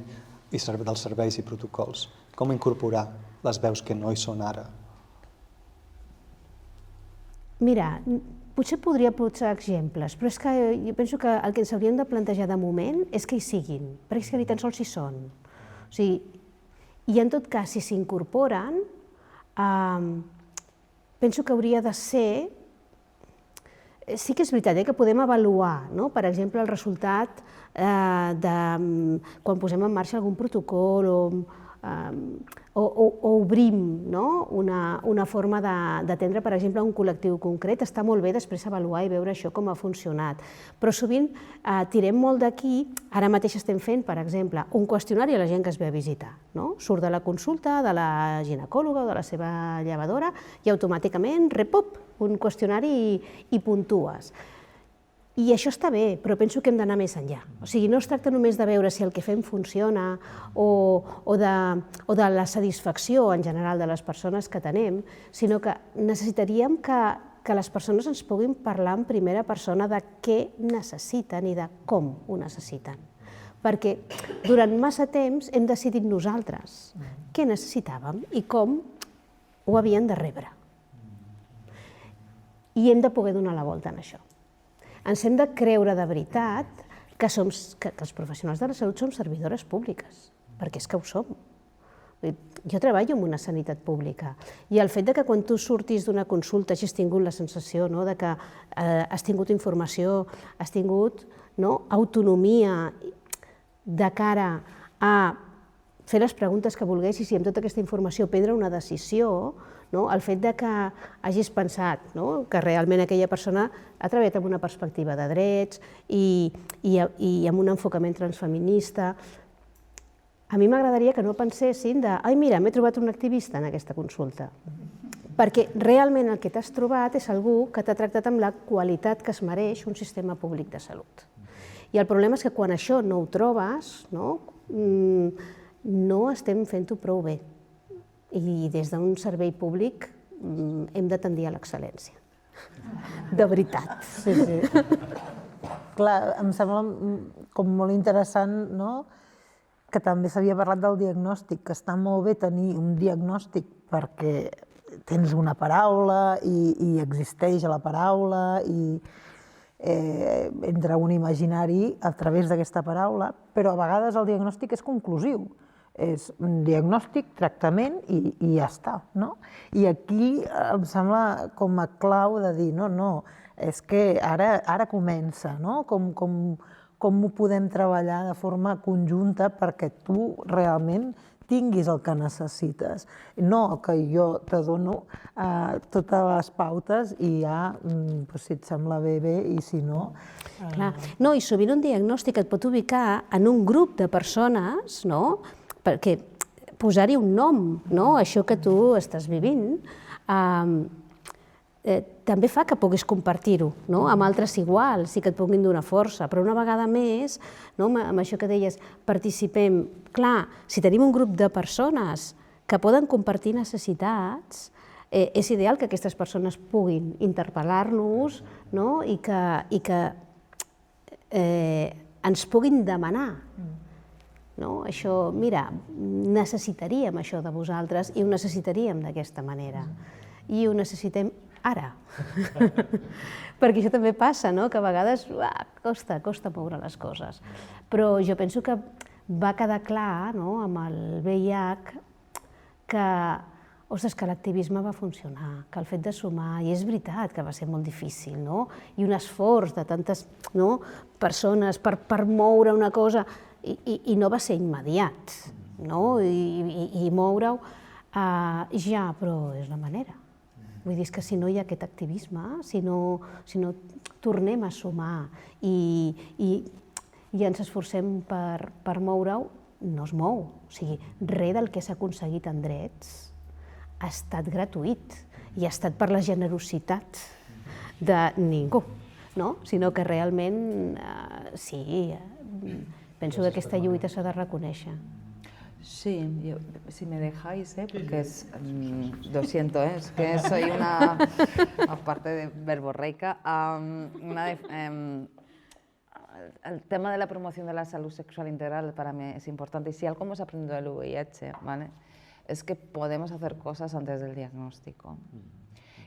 [SPEAKER 1] dels serveis i protocols? Com incorporar les veus que no hi són ara? Mira,
[SPEAKER 4] Potser podria posar exemples, però és que jo penso que el que ens hauríem de plantejar de moment és que hi siguin, perquè és que ni tan sols hi són. O sigui, i en tot cas, si s'incorporen, penso que hauria de ser... Sí que és veritat que podem avaluar, per exemple, el resultat de quan posem en marxa algun protocol o obrim una forma d'atendre, per exemple, un col·lectiu concret. Està molt bé després avaluar i veure això com ha funcionat. Però sovint tirem molt d'aquí. Ara mateix estem fent, per exemple, un qüestionari a la gent que es ve a visitar. Surt de la consulta de la ginecòloga o de la seva llevadora i automàticament, repop, un qüestionari i puntues. I això està bé, però penso que hem d'anar més enllà. O sigui, no es tracta només de veure si el que fem funciona o de la satisfacció en general de les persones que tenem, sinó que necessitaríem que les persones ens puguin parlar en primera persona de què necessiten i de com ho necessiten. Perquè durant massa temps hem decidit nosaltres què necessitàvem i com ho havien de rebre. I hem de poder donar la volta en això. Ens hem de creure de veritat que els professionals de la salut som servidores públiques, perquè és que ho som. Jo treballo en una sanitat pública i el fet que quan tu surtis d'una consulta hagis tingut la sensació que has tingut informació, has tingut autonomia de cara a fer les preguntes que volguessis i amb tota aquesta informació prendre una decisió, el fet que hagis pensat que realment aquella persona ha treballat amb una perspectiva de drets i amb un enfocament transfeminista. A mi m'agradaria que no pensessin de «ai, mira, m'he trobat un activista en aquesta consulta», perquè realment el que t'has trobat és algú que t'ha tractat amb la qualitat que es mereix un sistema públic de salut. I el problema és que quan això no ho trobes, no estem fent-ho prou bé. I des d'un servei públic hem de tendir a l'excel·lència. De veritat.
[SPEAKER 2] Sí, sí. Clar, em sembla com molt interessant, no?, que també s'havia parlat del diagnòstic, que està molt bé tenir un diagnòstic perquè tens una paraula i existeix la paraula i entra un imaginari a través d'aquesta paraula, però a vegades el diagnòstic és conclusiu. És un diagnòstic, tractament i ja està, no? I aquí em sembla com a clau de dir no, és que ara comença, no? Com ho podem treballar de forma conjunta perquè tu realment tinguis el que necessites. No que jo te dono totes les pautes i ja, si et sembla bé, i si no...
[SPEAKER 4] Clar. No, i sovint un diagnòstic et pot ubicar en un grup de persones, no?, perquè posar-hi un nom, no?, això que tu estàs vivint, també fa que puguis compartir-ho, no?, amb altres iguals i que et puguin donar força, però una vegada més, no?, amb això que deies, participem. Clar, si tenim un grup de persones que poden compartir necessitats, és ideal que aquestes persones puguin interpel·lar-nos, no?, i que ens puguin demanar. No? Això, mira, necessitaríem això de vosaltres i ho necessitaríem d'aquesta manera. I ho necessitem ara. Perquè això també passa, no?, que a vegades costa moure les coses. Però jo penso que va quedar clar, no?, amb el VIH que, ostres, que l'activisme va funcionar, que el fet de sumar, i és veritat que va ser molt difícil, no?, i un esforç de tantes persones per moure una cosa, i no va ser immediat, no?, i moure-ho ja, però és la manera. Vull dir, que si no hi ha aquest activisme, si no tornem a sumar i ens esforcem per moure-ho, no es mou. O sigui, res del que s'ha aconseguit en drets ha estat gratuït i ha estat per la generositat de ningú, no? Sinó que realment, sí, penso que aquesta lluita s'ha de reconèixer.
[SPEAKER 5] Sí, si me dejáis, porque lo siento, es que soy una, aparte de verborreica, el tema de la promoción de la salud sexual integral para mí es importante. Y si algo hemos aprendido del VIH, ¿vale?, es que podemos hacer cosas antes del diagnóstico.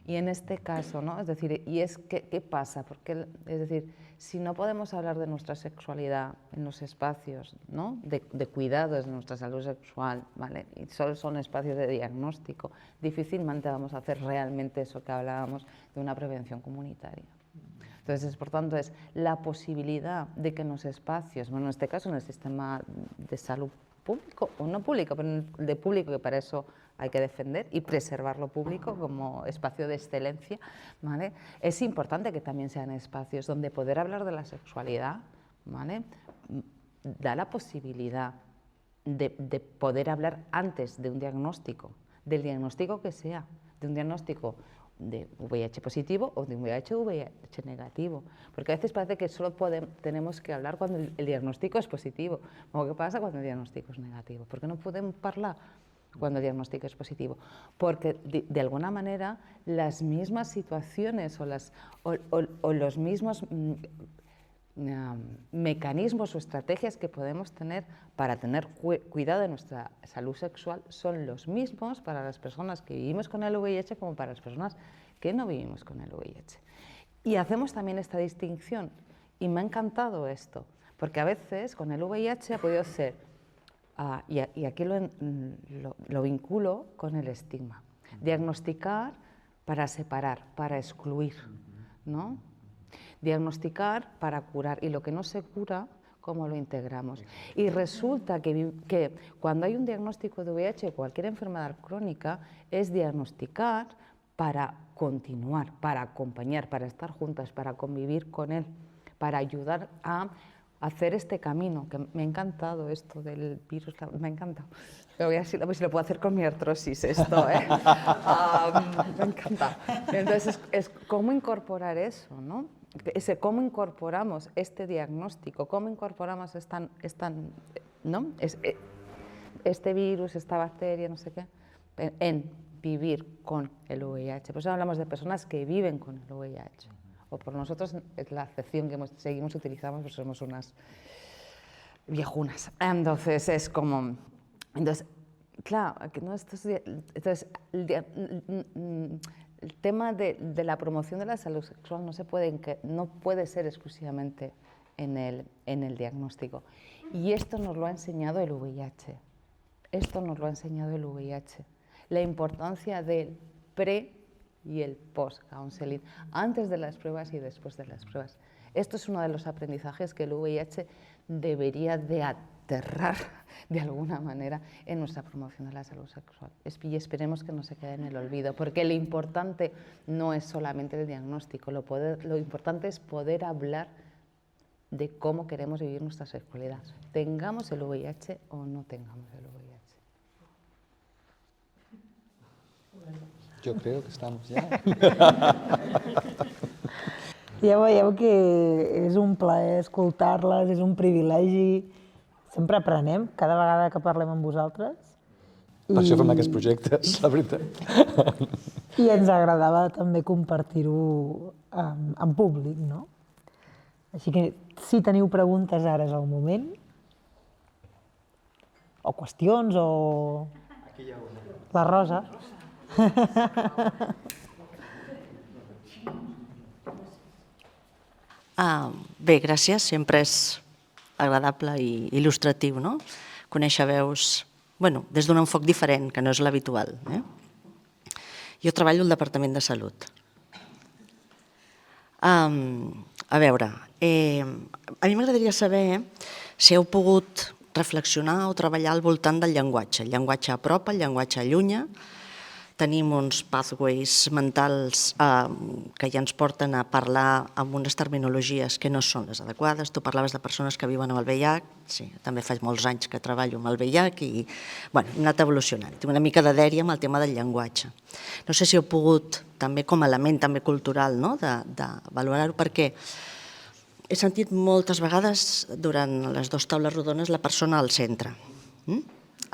[SPEAKER 5] Y en este caso, ¿no?, es decir, ¿qué pasa? Porque, es decir, si no podemos hablar de nuestra sexualidad en los espacios, ¿no?, de cuidados de nuestra salud sexual, ¿vale?, y solo son espacios de diagnóstico, difícilmente vamos a hacer realmente eso que hablábamos de una prevención comunitaria. Entonces, por tanto, es la posibilidad de que en los espacios, bueno, en este caso en el sistema de salud público o no público, pero de público, que para eso hay que defender y preservar lo público como espacio de excelencia, ¿vale?, es importante que también sean espacios donde poder hablar de la sexualidad, ¿vale?, da la posibilidad de poder hablar antes de un diagnóstico, del diagnóstico que sea, de un diagnóstico de VIH positivo o de un VIH negativo, porque a veces parece que solo tenemos que hablar cuando el diagnóstico es positivo. ¿O qué pasa cuando el diagnóstico es negativo? ¿Por qué no podemos hablar cuando el diagnóstico es positivo? Porque de alguna manera las mismas situaciones o los mismos mecanismos o estrategias que podemos tener para tener cuidado de nuestra salud sexual son los mismos para las personas que vivimos con el VIH como para las personas que no vivimos con el VIH. Y hacemos también esta distinción, y me ha encantado esto, porque a veces con el VIH ha podido ser, y aquí lo vinculo con el estigma, diagnosticar para separar, para excluir, ¿no? Diagnosticar para curar, y lo que no se cura, ¿cómo lo integramos? Y resulta que cuando hay un diagnóstico de VIH o cualquier enfermedad crónica, es diagnosticar para continuar, para acompañar, para estar juntas, para convivir con él, para ayudar a hacer este camino, que me ha encantado esto del virus, me ha encantado. Voy a ver si lo puedo hacer con mi artrosis esto, ¿eh? Me encanta. Entonces, es cómo incorporar eso, ¿no? Cómo incorporamos este diagnóstico, cómo incorporamos ¿no? este virus, esta bacteria, no sé qué, en vivir con el VIH. Por eso hablamos de personas que viven con el VIH. O por nosotros es la acepción que seguimos utilizando, pues somos unas viejunas. Entonces es como... Entonces, claro, entonces el tema de la promoción de la salud sexual no puede ser exclusivamente en el diagnóstico. Y esto nos lo ha enseñado el VIH. Esto nos lo ha enseñado el VIH. La importancia del pre y el post-counseling, antes de las pruebas y después de las pruebas. Esto es uno de los aprendizajes que el VIH debería de aterrar de alguna manera en nuestra promoción de la salud sexual. Y esperemos que no se quede en el olvido, porque lo importante no es solamente el diagnóstico, lo importante es poder hablar de cómo queremos vivir nuestra sexualidad, tengamos el VIH o no tengamos el VIH.
[SPEAKER 1] Yo creo que estamos ja.
[SPEAKER 2] Ja veieu que és un plaer escoltar-les, és un privilegi. Sempre aprenem, cada vegada que parlem amb vosaltres.
[SPEAKER 1] Per això fem aquests projectes, la veritat.
[SPEAKER 2] I ens agradava també compartir-ho en públic, no? Així que, si teniu preguntes, ara és el moment. O qüestions, o... Aquí hi ha una. La Rosa.
[SPEAKER 6] Bé, gràcies. Sempre és agradable i il·lustratiu, no? Conèixer veus des d'un enfoc diferent, que no és l'habitual. Jo treballo al Departament de Salut. A veure, a mi m'agradaria saber si heu pogut reflexionar o treballar al voltant del llenguatge. El llenguatge apropa, el llenguatge allunya. Tenim uns pathways mentals que ja ens porten a parlar amb unes terminologies que no són les adequades. Tu parlaves de persones que viuen amb el VIH, sí, també faig molts anys que treballo amb el VIH i hem anat evolucionant. Tinc una mica de dèria amb el tema del llenguatge. No sé si heu pogut, també com a element també cultural, de valorar-ho, perquè he sentit moltes vegades durant les dues taules rodones la persona al centre.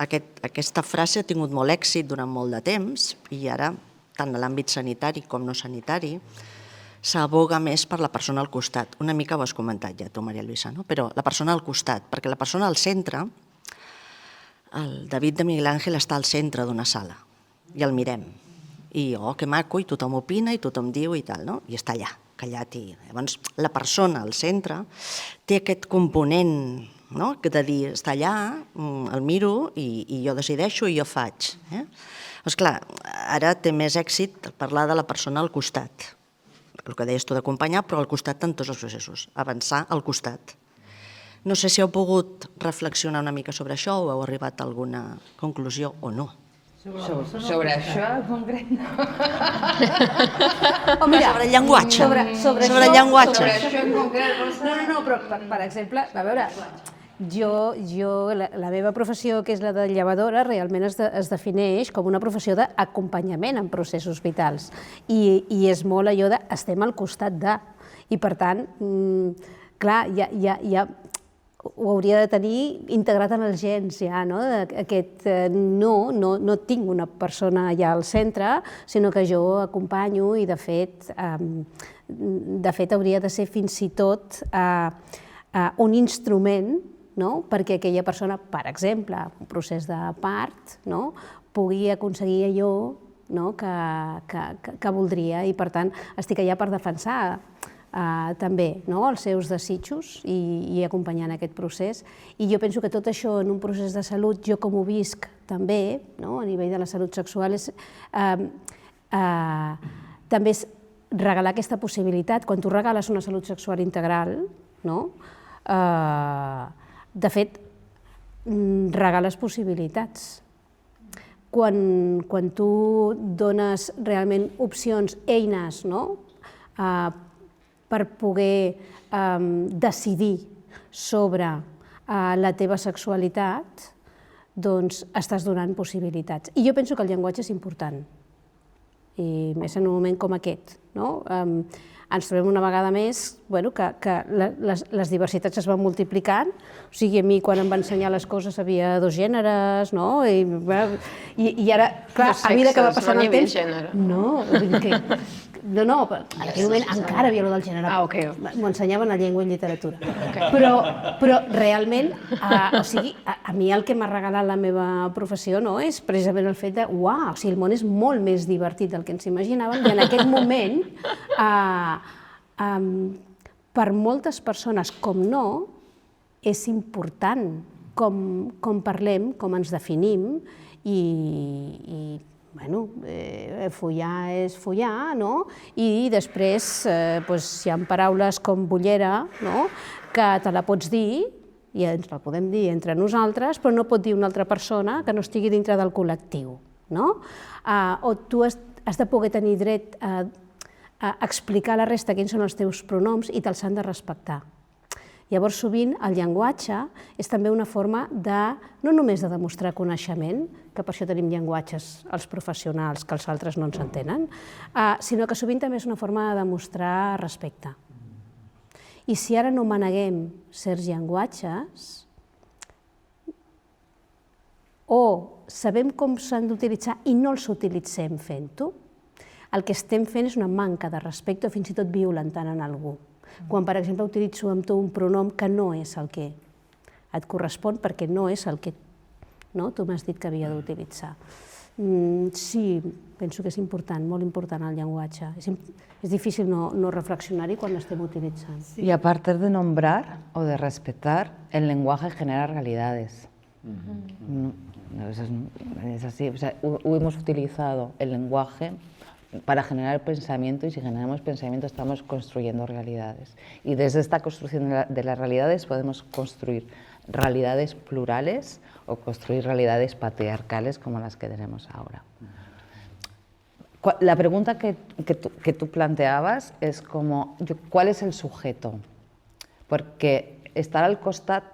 [SPEAKER 6] Aquesta frase ha tingut molt èxit durant molt de temps i ara, tant a l'àmbit sanitari com no sanitari, s'aboga més per la persona al costat. Una mica ho has comentat ja tu, Maria Luisa, però la persona al costat, perquè la persona al centre, el David de Miguel Ángel està al centre d'una sala i el mirem. I, oh, que maco, i tothom opina i tothom diu i tal, no? I està allà, callat. Llavors, la persona al centre té aquest component que de dir, està allà, el miro i jo decideixo i jo faig. Doncs clar, ara té més èxit parlar de la persona al costat. El que deies tu d'acompanyar, però al costat en tots els processos. Avançar al costat. No sé si heu pogut reflexionar una mica sobre això o heu arribat a alguna conclusió o no.
[SPEAKER 5] Sobre això en concret no.
[SPEAKER 6] Sobre el llenguatge. Sobre el llenguatge.
[SPEAKER 5] Sobre això en concret
[SPEAKER 4] no, però per exemple, a veure, la meva professió, que és la de llevadora, realment es defineix com una professió d'acompanyament en processos vitals i és molt allò de estem al costat de, i per tant, clar, ja ho hauria de tenir integrat en els gens ja, no? Aquest no tinc una persona allà al centre, sinó que jo acompanyo i de fet hauria de ser fins i tot un instrument perquè aquella persona, per exemple, en un procés de part, pugui aconseguir allò que voldria i per tant estic allà per defensar també els seus desitjos i acompanyar en aquest procés. I jo penso que tot això en un procés de salut, jo com ho visc també, a nivell de la salut sexual, també és regalar aquesta possibilitat. Quan tu regales una salut sexual integral, de fet, regales possibilitats. Quan tu dones realment opcions, eines, per poder decidir sobre la teva sexualitat, doncs estàs donant possibilitats. I jo penso que el llenguatge és important, i més en un moment com aquest. ens trobem una vegada més que les diversitats es van multiplicant. O sigui, a mi quan em va ensenyar les coses havia 2 gèneres, no? I ara, clar, a mesura que va passant el temps... No, vull dir que... No, en aquell moment encara havia allò del gènere. M'ho ensenyaven a llengua i literatura. Però realment, o sigui, a mi el que m'ha regalat la meva professió és precisament el fet de, uau, o sigui, el món és molt més divertit del que ens imaginàvem, i en aquest moment, per moltes persones com no, és important com parlem, com ens definim, i follar és follar, no? I després hi ha paraules com bollera, que te la pots dir, i ens la podem dir entre nosaltres, però no pot dir una altra persona que no estigui dintre del col·lectiu. O tu has de poder tenir dret a explicar a la resta quins són els teus pronoms i te'ls han de respectar. Llavors, sovint, el llenguatge és també una forma no només de demostrar coneixement, que per això tenim llenguatges els professionals, que els altres no ens entenen, sinó que sovint també és una forma de demostrar respecte. I si ara no maneguem certs llenguatges, o sabem com s'han d'utilitzar i no els utilitzem fent-ho, el que estem fent és una manca de respecte o fins i tot violentant en algú. Quan, per exemple, utilitzo amb tu un pronom que no és el que et correspon, perquè no és el que tu m'has dit que havia d'utilitzar. Sí, penso que és important, molt important el llenguatge. És difícil no reflexionar-hi quan l'estem utilitzant.
[SPEAKER 5] Y aparte de nombrar o de respetar, el lenguaje genera realidades. Es así, o sea, hemos utilizado el lenguaje para generar pensamiento, y si generamos pensamiento estamos construyendo realidades. Y desde esta construcción de las realidades podemos construir realidades plurales o construir realidades patriarcales como las que tenemos ahora. La pregunta que tú planteabas es como, ¿cuál es el sujeto? Porque estar al costat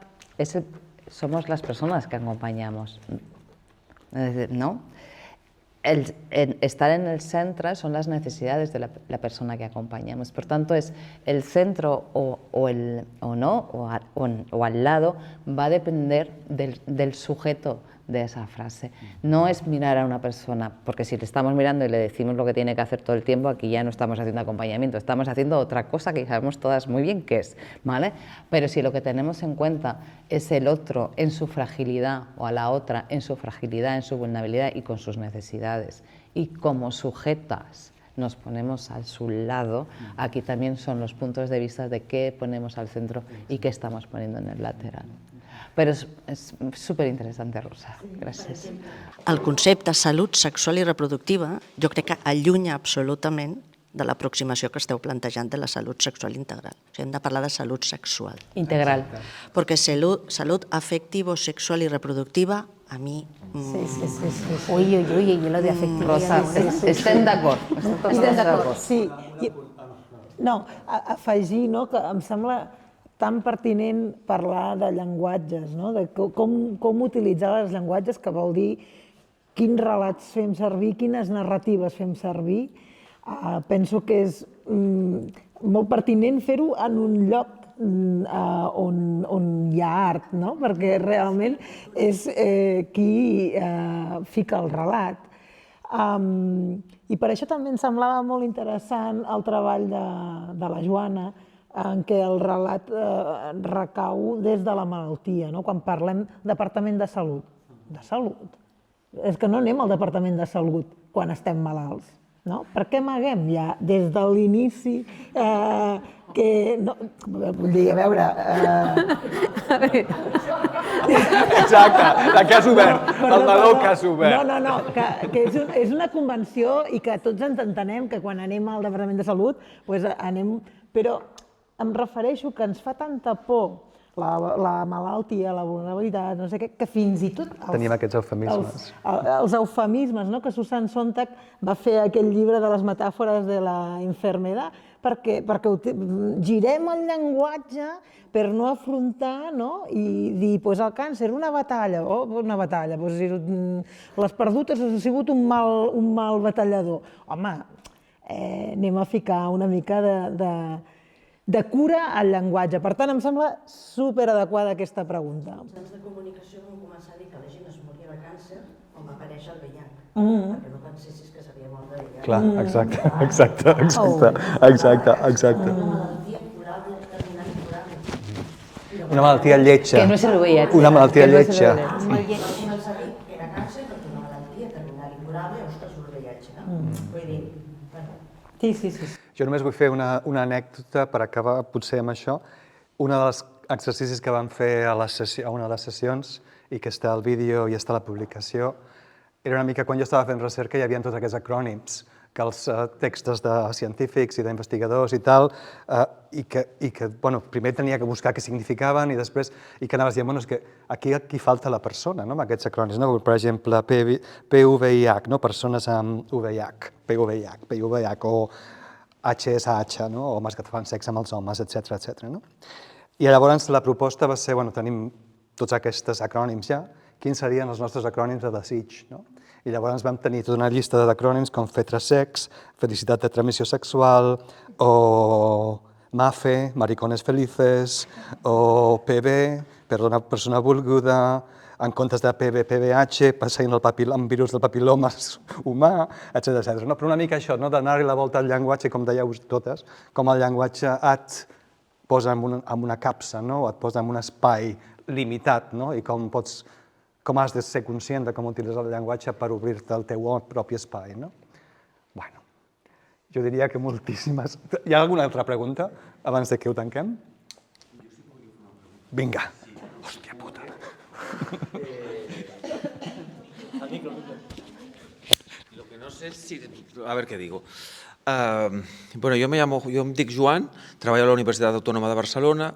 [SPEAKER 5] somos las personas que acompañamos, ¿no? Estar en el centro son las necesidades de la persona que acompañamos. Por tanto, es el centro o al lado va a depender del sujeto de esa frase. No es mirar a una persona, porque si le estamos mirando y le decimos lo que tiene que hacer todo el tiempo, aquí ya no estamos haciendo acompañamiento, estamos haciendo otra cosa que sabemos todas muy bien qué es, ¿vale? Pero si lo que tenemos en cuenta es el otro en su fragilidad, o a la otra en su fragilidad, en su vulnerabilidad y con sus necesidades, y como sujetas nos ponemos a su lado, aquí también son los puntos de vista de qué ponemos al centro y qué estamos poniendo en el lateral. Però és superinteressant, Rosa. Gràcies.
[SPEAKER 6] El concepte salut sexual i reproductiva jo crec que allunya absolutament de l'aproximació que esteu plantejant de la salut sexual integral. O sigui, hem de parlar de salut sexual.
[SPEAKER 5] Integral.
[SPEAKER 6] Perquè salut afectivo-sexual i reproductiva, a mi...
[SPEAKER 2] Sí. Ui, lo de afectivo.
[SPEAKER 5] Rosa, estem d'acord.
[SPEAKER 2] Estem d'acord, sí. No, afegir que em sembla tan pertinent parlar de llenguatges, de com utilitzar els llenguatges, que vol dir quins relats fem servir, quines narratives fem servir. Penso que és molt pertinent fer-ho en un lloc on hi ha art, perquè realment és qui fica el relat. I per això també em semblava molt interessant el treball de la Joana, en què el relat recau des de la malaltia, quan parlem Departament de Salut. De salut? És que no anem al Departament de Salut quan estem malalts. Per què amaguem ja des de l'inici que... Vull dir, a veure...
[SPEAKER 1] Exacte, la que has obert, el meló que has obert.
[SPEAKER 2] No, que és una convenció i que tots ens entenem que quan anem al Departament de Salut anem... Però em refereixo que ens fa tanta por la malaltia, la vulnerabilitat, no sé què, que fins i tot...
[SPEAKER 1] Tenim aquests eufemismes.
[SPEAKER 2] Els eufemismes, que Susan Sontag va fer aquell llibre de les metàfores de la enfermedad, perquè girem el llenguatge per no afrontar i dir, el càncer, una batalla, les perdutes ha sigut un mal batallador. Home, anem a ficar una mica de cura al llenguatge. Per tant, em sembla superadequada aquesta pregunta.
[SPEAKER 6] Els mitjans de comunicació van començar a dir que la gent es moria de càncer quan va aparèixer el VIH, perquè no pensessis que s'havia mort de VIH.
[SPEAKER 1] Clar, exacte.
[SPEAKER 6] Una malaltia curable, terminal i curable.
[SPEAKER 1] Una malaltia lletja.
[SPEAKER 5] Que no és el VIH.
[SPEAKER 1] Una malaltia
[SPEAKER 5] que no és el
[SPEAKER 1] lletja.
[SPEAKER 5] VIH.
[SPEAKER 6] Va començar a dir que era càncer perquè una malaltia terminal i curable, ostres, el VIH, no? Vull dir, bueno,
[SPEAKER 2] Sí.
[SPEAKER 1] Jo només vull fer una anècdota per acabar potser amb això. Un dels exercicis que vam fer a una de les sessions i que està al vídeo i està a la publicació era una mica quan jo estava fent recerca hi havia tots aquests acrònims que els textos de científics i d'investigadors i tal, i que bueno, primer tenia que buscar què significaven i després i que anaves dient, bueno, és que aquí falta la persona, no?, amb aquests acrònims, no? Per exemple, PVIH, no?, persones amb VIH, PVIH, o HSH, no?, homes que fan sexe amb els homes, etc. No? I llavors la proposta va ser, bueno, tenim tots aquests acrònims ja, quins serien els nostres acrònims de desig, no? I llavors vam tenir tota una llista d'acrònims com FETRASEX, felicitat de transmissió sexual, o MAFE, maricones felices, o PB, perdona, persona volguda, en comptes de PVH, passant el virus del papil·loma humà, etc. No? Però una mica això, no? D'anar-hi la volta al llenguatge, com dèieu totes, com el llenguatge et posa en una capsa, no? O et posa en un espai limitat, no? I com has de ser conscient de com utilitzar el llenguatge per obrir-te el teu propi espai, no? Bueno, jo diria que moltíssimes... Hi ha alguna altra pregunta abans de que ho tanquem? Vinga. Hòstia puta.
[SPEAKER 7] Lo que no sé si... A ver qué digo. Bueno, yo em dic Joan, treballo a la Universitat Autònoma de Barcelona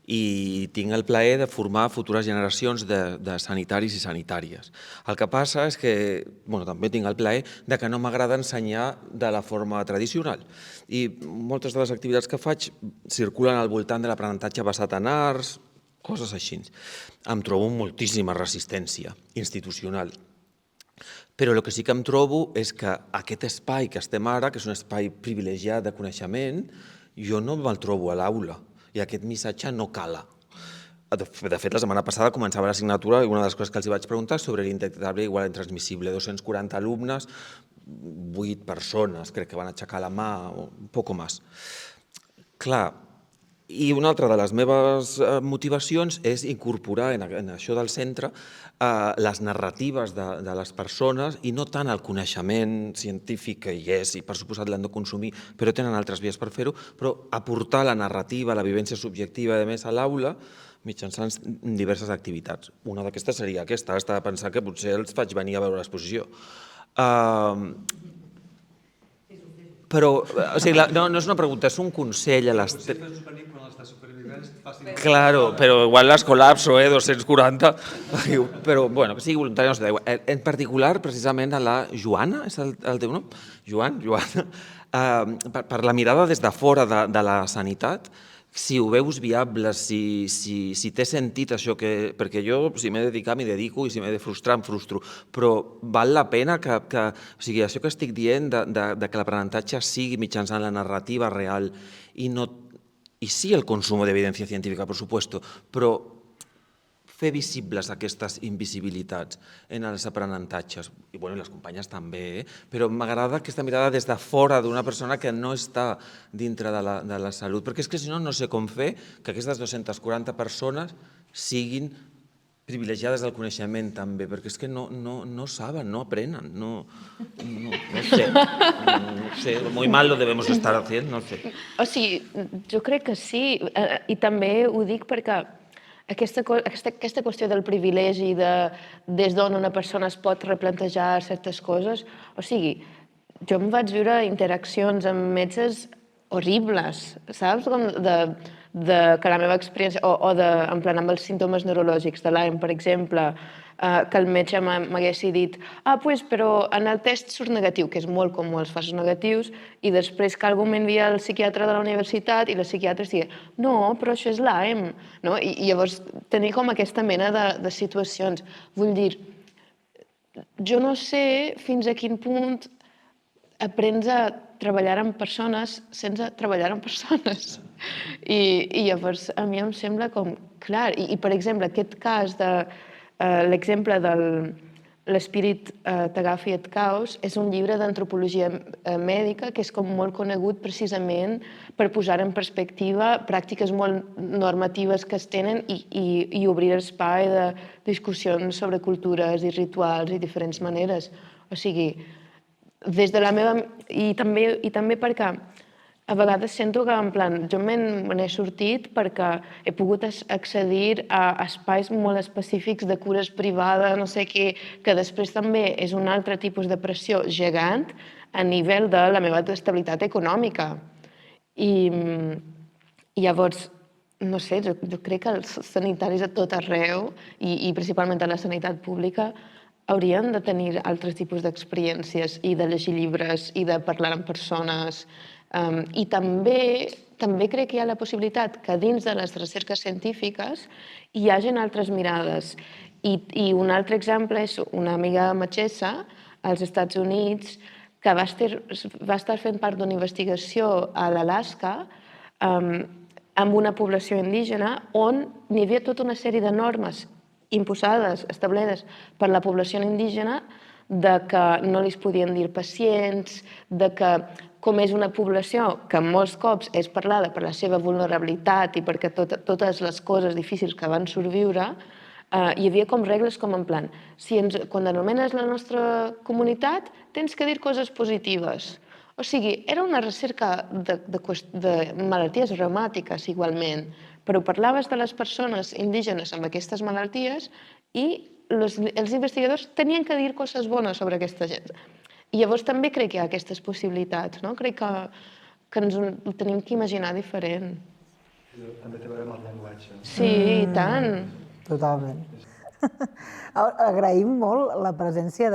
[SPEAKER 7] i tinc el plaer de formar futures generacions de sanitaris i sanitàries. El que passa és que també tinc el plaer de que no m'agrada ensenyar de la forma tradicional i moltes de les activitats que faig circulen al voltant de l'aprenentatge basat en arts, coses així. Em trobo moltíssima resistència institucional. Però el que sí que em trobo és que aquest espai que estem ara, que és un espai privilegiat de coneixement, jo no me'l trobo a l'aula. I aquest missatge no cala. De fet, la setmana passada començava l'assignatura i una de les coses que els vaig preguntar sobre l'indetectable igual intransmissible. 240 alumnes, 8 persones, crec que van aixecar la mà, un poc més. Clar, i una altra de les meves motivacions és incorporar en això del centre les narratives de les persones i no tant el coneixement científic que hi és i per suposat l'han de consumir, però tenen altres vies per fer-ho, però aportar la narrativa, la vivència subjectiva de més a l'aula mitjançant diverses activitats. Una d'aquestes seria aquesta, estava pensant que potser els faig venir a veure l'exposició. Però, o sigui, no és una pregunta, és un consell a les... Claro, però igual les col·lapso, 240, però, bueno, que sigui voluntari no sé. En particular, precisament, a la Joana, és el teu nom? Joana, per la mirada des de fora de la sanitat, si ho veus viable, si té sentit això que... Perquè jo, si m'he de dedicar, m'hi dedico, i si m'he de frustrar, em frustro. Però val la pena que... O sigui, això que estic dient, de que l'aprenentatge sigui mitjançant la narrativa real i sí el consum d'evidència científica, per supuesto, però fer visibles aquestes invisibilitats en els aprenentatges, i les companyes també, però m'agrada aquesta mirada des de fora d'una persona que no està dintre de la salut, perquè és que si no, no sé com fer que aquestes 240 persones siguin privilegiades del coneixement també, perquè és que no saben, no aprenen, no sé, muy mal lo debemos estar haciendo, no sé.
[SPEAKER 3] O sigui, jo crec que sí, i també ho dic perquè aquesta qüestió del privilegi des d'on una persona es pot replantejar certes coses, o sigui, jo em vaig viure interaccions amb metges horribles, saps? Com que la meva experiència, o en plan amb els símptomes neurològics de Lyme, per exemple, que el metge m'hagués dit però en el test surt negatiu, que és molt comú els falsos negatius, i després que algú m'envia al psiquiatre de la universitat i la psiquiatra es digui no, però això és Lyme. I llavors tenir com aquesta mena de situacions. Vull dir, jo no sé fins a quin punt aprens a treballar amb persones sense treballar amb persones. I llavors a mi em sembla com, clar, i per exemple, aquest cas de l'exemple del L'espírit t'agafi i et caus és un llibre d'antropologia mèdica que és com molt conegut precisament per posar en perspectiva pràctiques molt normatives que es tenen i obrir espai de discussions sobre cultures i rituals i diferents maneres. O sigui, des de la meva... I també perquè a vegades sento que, en plan, jo me n'he sortit perquè he pogut accedir a espais molt específics de cures privada, no sé què, que després també és un altre tipus de pressió gegant a nivell de la meva estabilitat econòmica. I llavors, no sé, jo crec que els sanitaris a tot arreu, i principalment a la sanitat pública, haurien de tenir altres tipus d'experiències i de llegir llibres i de parlar amb persones. I també crec que hi ha la possibilitat que dins de les recerques científiques hi hagin altres mirades. I un altre exemple és una amiga metgessa als Estats Units que va estar fent part d'una investigació a l'Alaska amb una població indígena on n'hi havia tota una sèrie de normes imposades, establertes per la població indígena de que no li podien dir pacients, de que com és una població que molts cops és parlada per la seva vulnerabilitat i perquè totes les coses difícils que van sobreviure, hi havia com regles com en plan, quan anomenes la nostra comunitat tens que dir coses positives. O sigui, era una recerca de malalties reumàtiques igualment, però parlaves de les persones indígenes amb aquestes malalties i els investigadors tenien que dir coses bones sobre aquesta gent. I llavors també crec que hi ha aquestes possibilitats, no? Crec que ens ho tenim que imaginar diferent.
[SPEAKER 1] També té a veure amb el llenguatge.
[SPEAKER 3] Sí, i tant.
[SPEAKER 2] Totalment. Agraïm molt la presència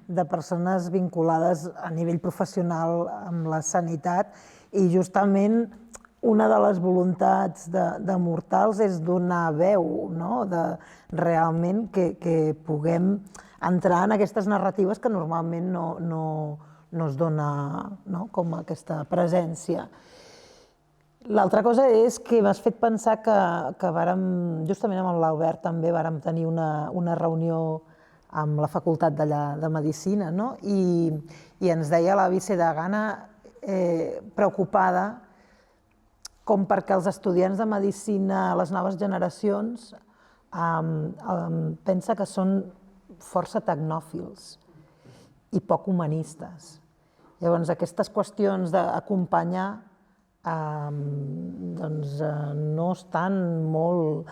[SPEAKER 2] de persones vinculades a nivell professional amb la sanitat i justament una de les voluntats de Mortals és donar veu, no? Realment que puguem entrar en aquestes narratives que normalment no es dona com aquesta presència. L'altra cosa és que m'has fet pensar que justament amb l'Albert també vàrem tenir una reunió amb la facultat d'allà de Medicina i ens deia la vicedegana preocupada com perquè els estudiants de Medicina, les noves generacions, pensa que són força tecnòfils i poc humanistes. Llavors, aquestes qüestions d'acompanyar no estan molt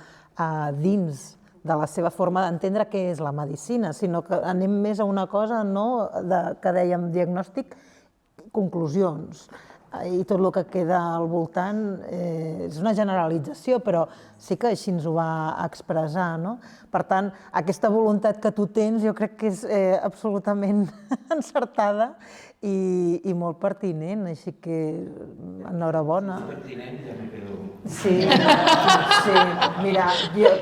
[SPEAKER 2] dins de la seva forma d'entendre què és la medicina, sinó que anem més a una cosa que dèiem diagnòstic, conclusions. I tot el que queda al voltant és una generalització, però sí que així ens ho va expressar. Per tant, aquesta voluntat que tu tens jo crec que és absolutament encertada i molt pertinent, així que enhorabona.
[SPEAKER 7] Pertinent, ja me quedo...
[SPEAKER 2] Sí, mira,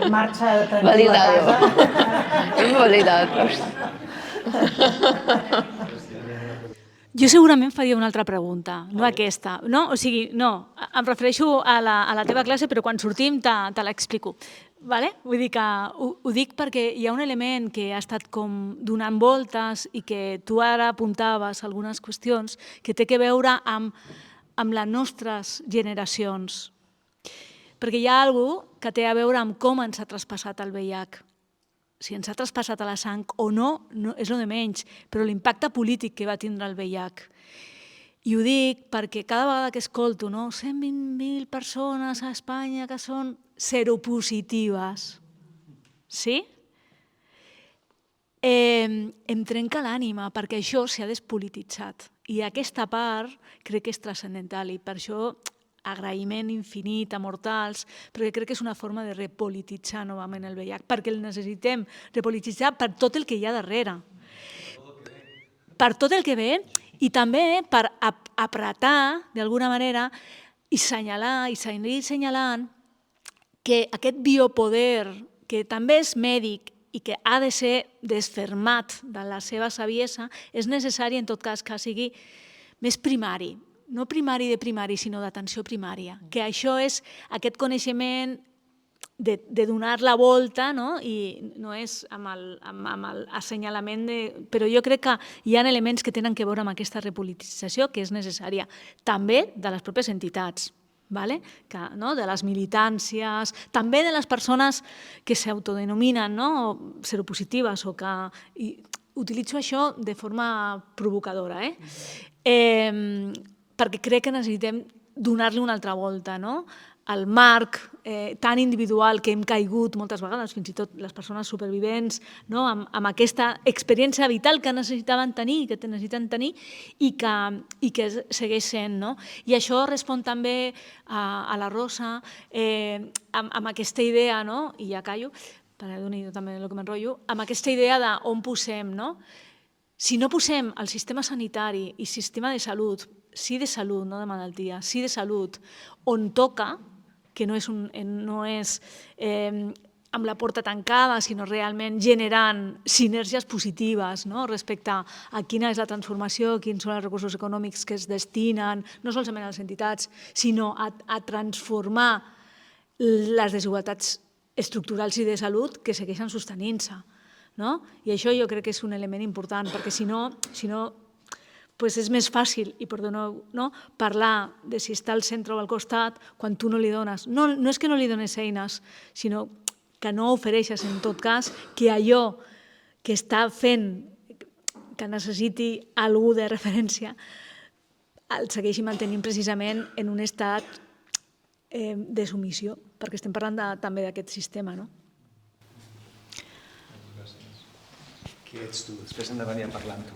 [SPEAKER 2] marxa tranquil·la a casa.
[SPEAKER 3] Validat.
[SPEAKER 8] Jo segurament faria una altra pregunta, no aquesta. O sigui, no, em refereixo a la teva classe, però quan sortim te l'explico. Vull dir que ho dic perquè hi ha un element que ha estat com donant voltes i que tu ara apuntaves algunes qüestions que té a veure amb les nostres generacions. Perquè hi ha alguna cosa que té a veure amb com ens ha traspassat el VIH. Si ens ha traspassat a la sang o no, és el de menys, però l'impacte polític que va tindre el VIH. I ho dic perquè cada vegada que escolto 120.000 persones a Espanya que són seropositives, sí? Em trenca l'ànima perquè això s'ha despolititzat. I aquesta part crec que és transcendental i per això agraïment infinit a Mortals, perquè crec que és una forma de repolititzar novament el VIH, perquè el necessitem repolititzar per tot el que hi ha darrere. Per tot el que ve i també per apretar, d'alguna manera, i assenyalar, i seguir assenyalant que aquest biopoder, que també és mèdic i que ha de ser desfermat de la seva saviesa, és necessari en tot cas que sigui més primari, no primari de primari, sinó d'atenció primària, que això és aquest coneixement de donar la volta, no? I no és amb l'assenyalament de... Però jo crec que hi ha elements que tenen que veure amb aquesta repolitització que és necessària, també de les pròpies entitats, de les militàncies, també de les persones que s'autodenominen seropositives o que... Utilitzo això de forma provocadora, perquè crec que necessitem donar-li una altra volta, el marc tan individual que hem caigut moltes vegades, fins i tot les persones supervivents, amb aquesta experiència vital que necessitaven tenir, que necessiten tenir i que segueix sent. I això respon també a la Rosa, amb aquesta idea, i ja callo, perdoni també el que m'enrotllo, amb aquesta idea d'on posem. Si no posem el sistema sanitari i sistema de salut, sí de salut, no de malaltia, sí de salut, on toca, que no és amb la porta tancada, sinó realment generant sinergies positives respecte a quina és la transformació, quins són els recursos econòmics que es destinen, no solament a les entitats, sinó a transformar les desigualtats estructurals i de salut que segueixen sostenint-se. I això jo crec que és un element important, perquè si no és més fàcil, i perdoneu, parlar de si està al centre o al costat quan tu no li dones. No és que no li dones eines, sinó que no ofereixes, en tot cas, que allò que està fent que necessiti algú de referència el segueixi mantenint precisament en un estat de submissió, perquè estem parlant també d'aquest sistema, no?
[SPEAKER 1] Qui ets tu? Després hem de venir a parlar amb tu.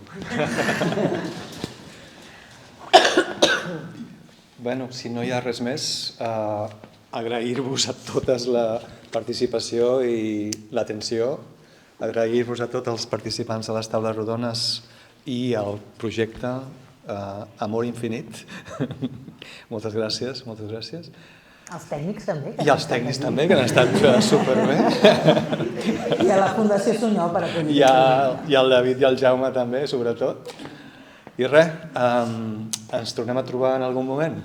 [SPEAKER 1] Bé, si no hi ha res més, agrair-vos a totes la participació i l'atenció, agrair-vos a tots els participants de les taules rodones i al projecte Amor Infinit. Moltes gràcies, moltes gràcies.
[SPEAKER 2] Els tècnics també.
[SPEAKER 1] I els tècnics també, que han estat superbé.
[SPEAKER 2] I a la Fundació Sunyol per acollir.
[SPEAKER 1] I el David i el Jaume també, sobretot. I res, ens tornem a trobar en algun moment.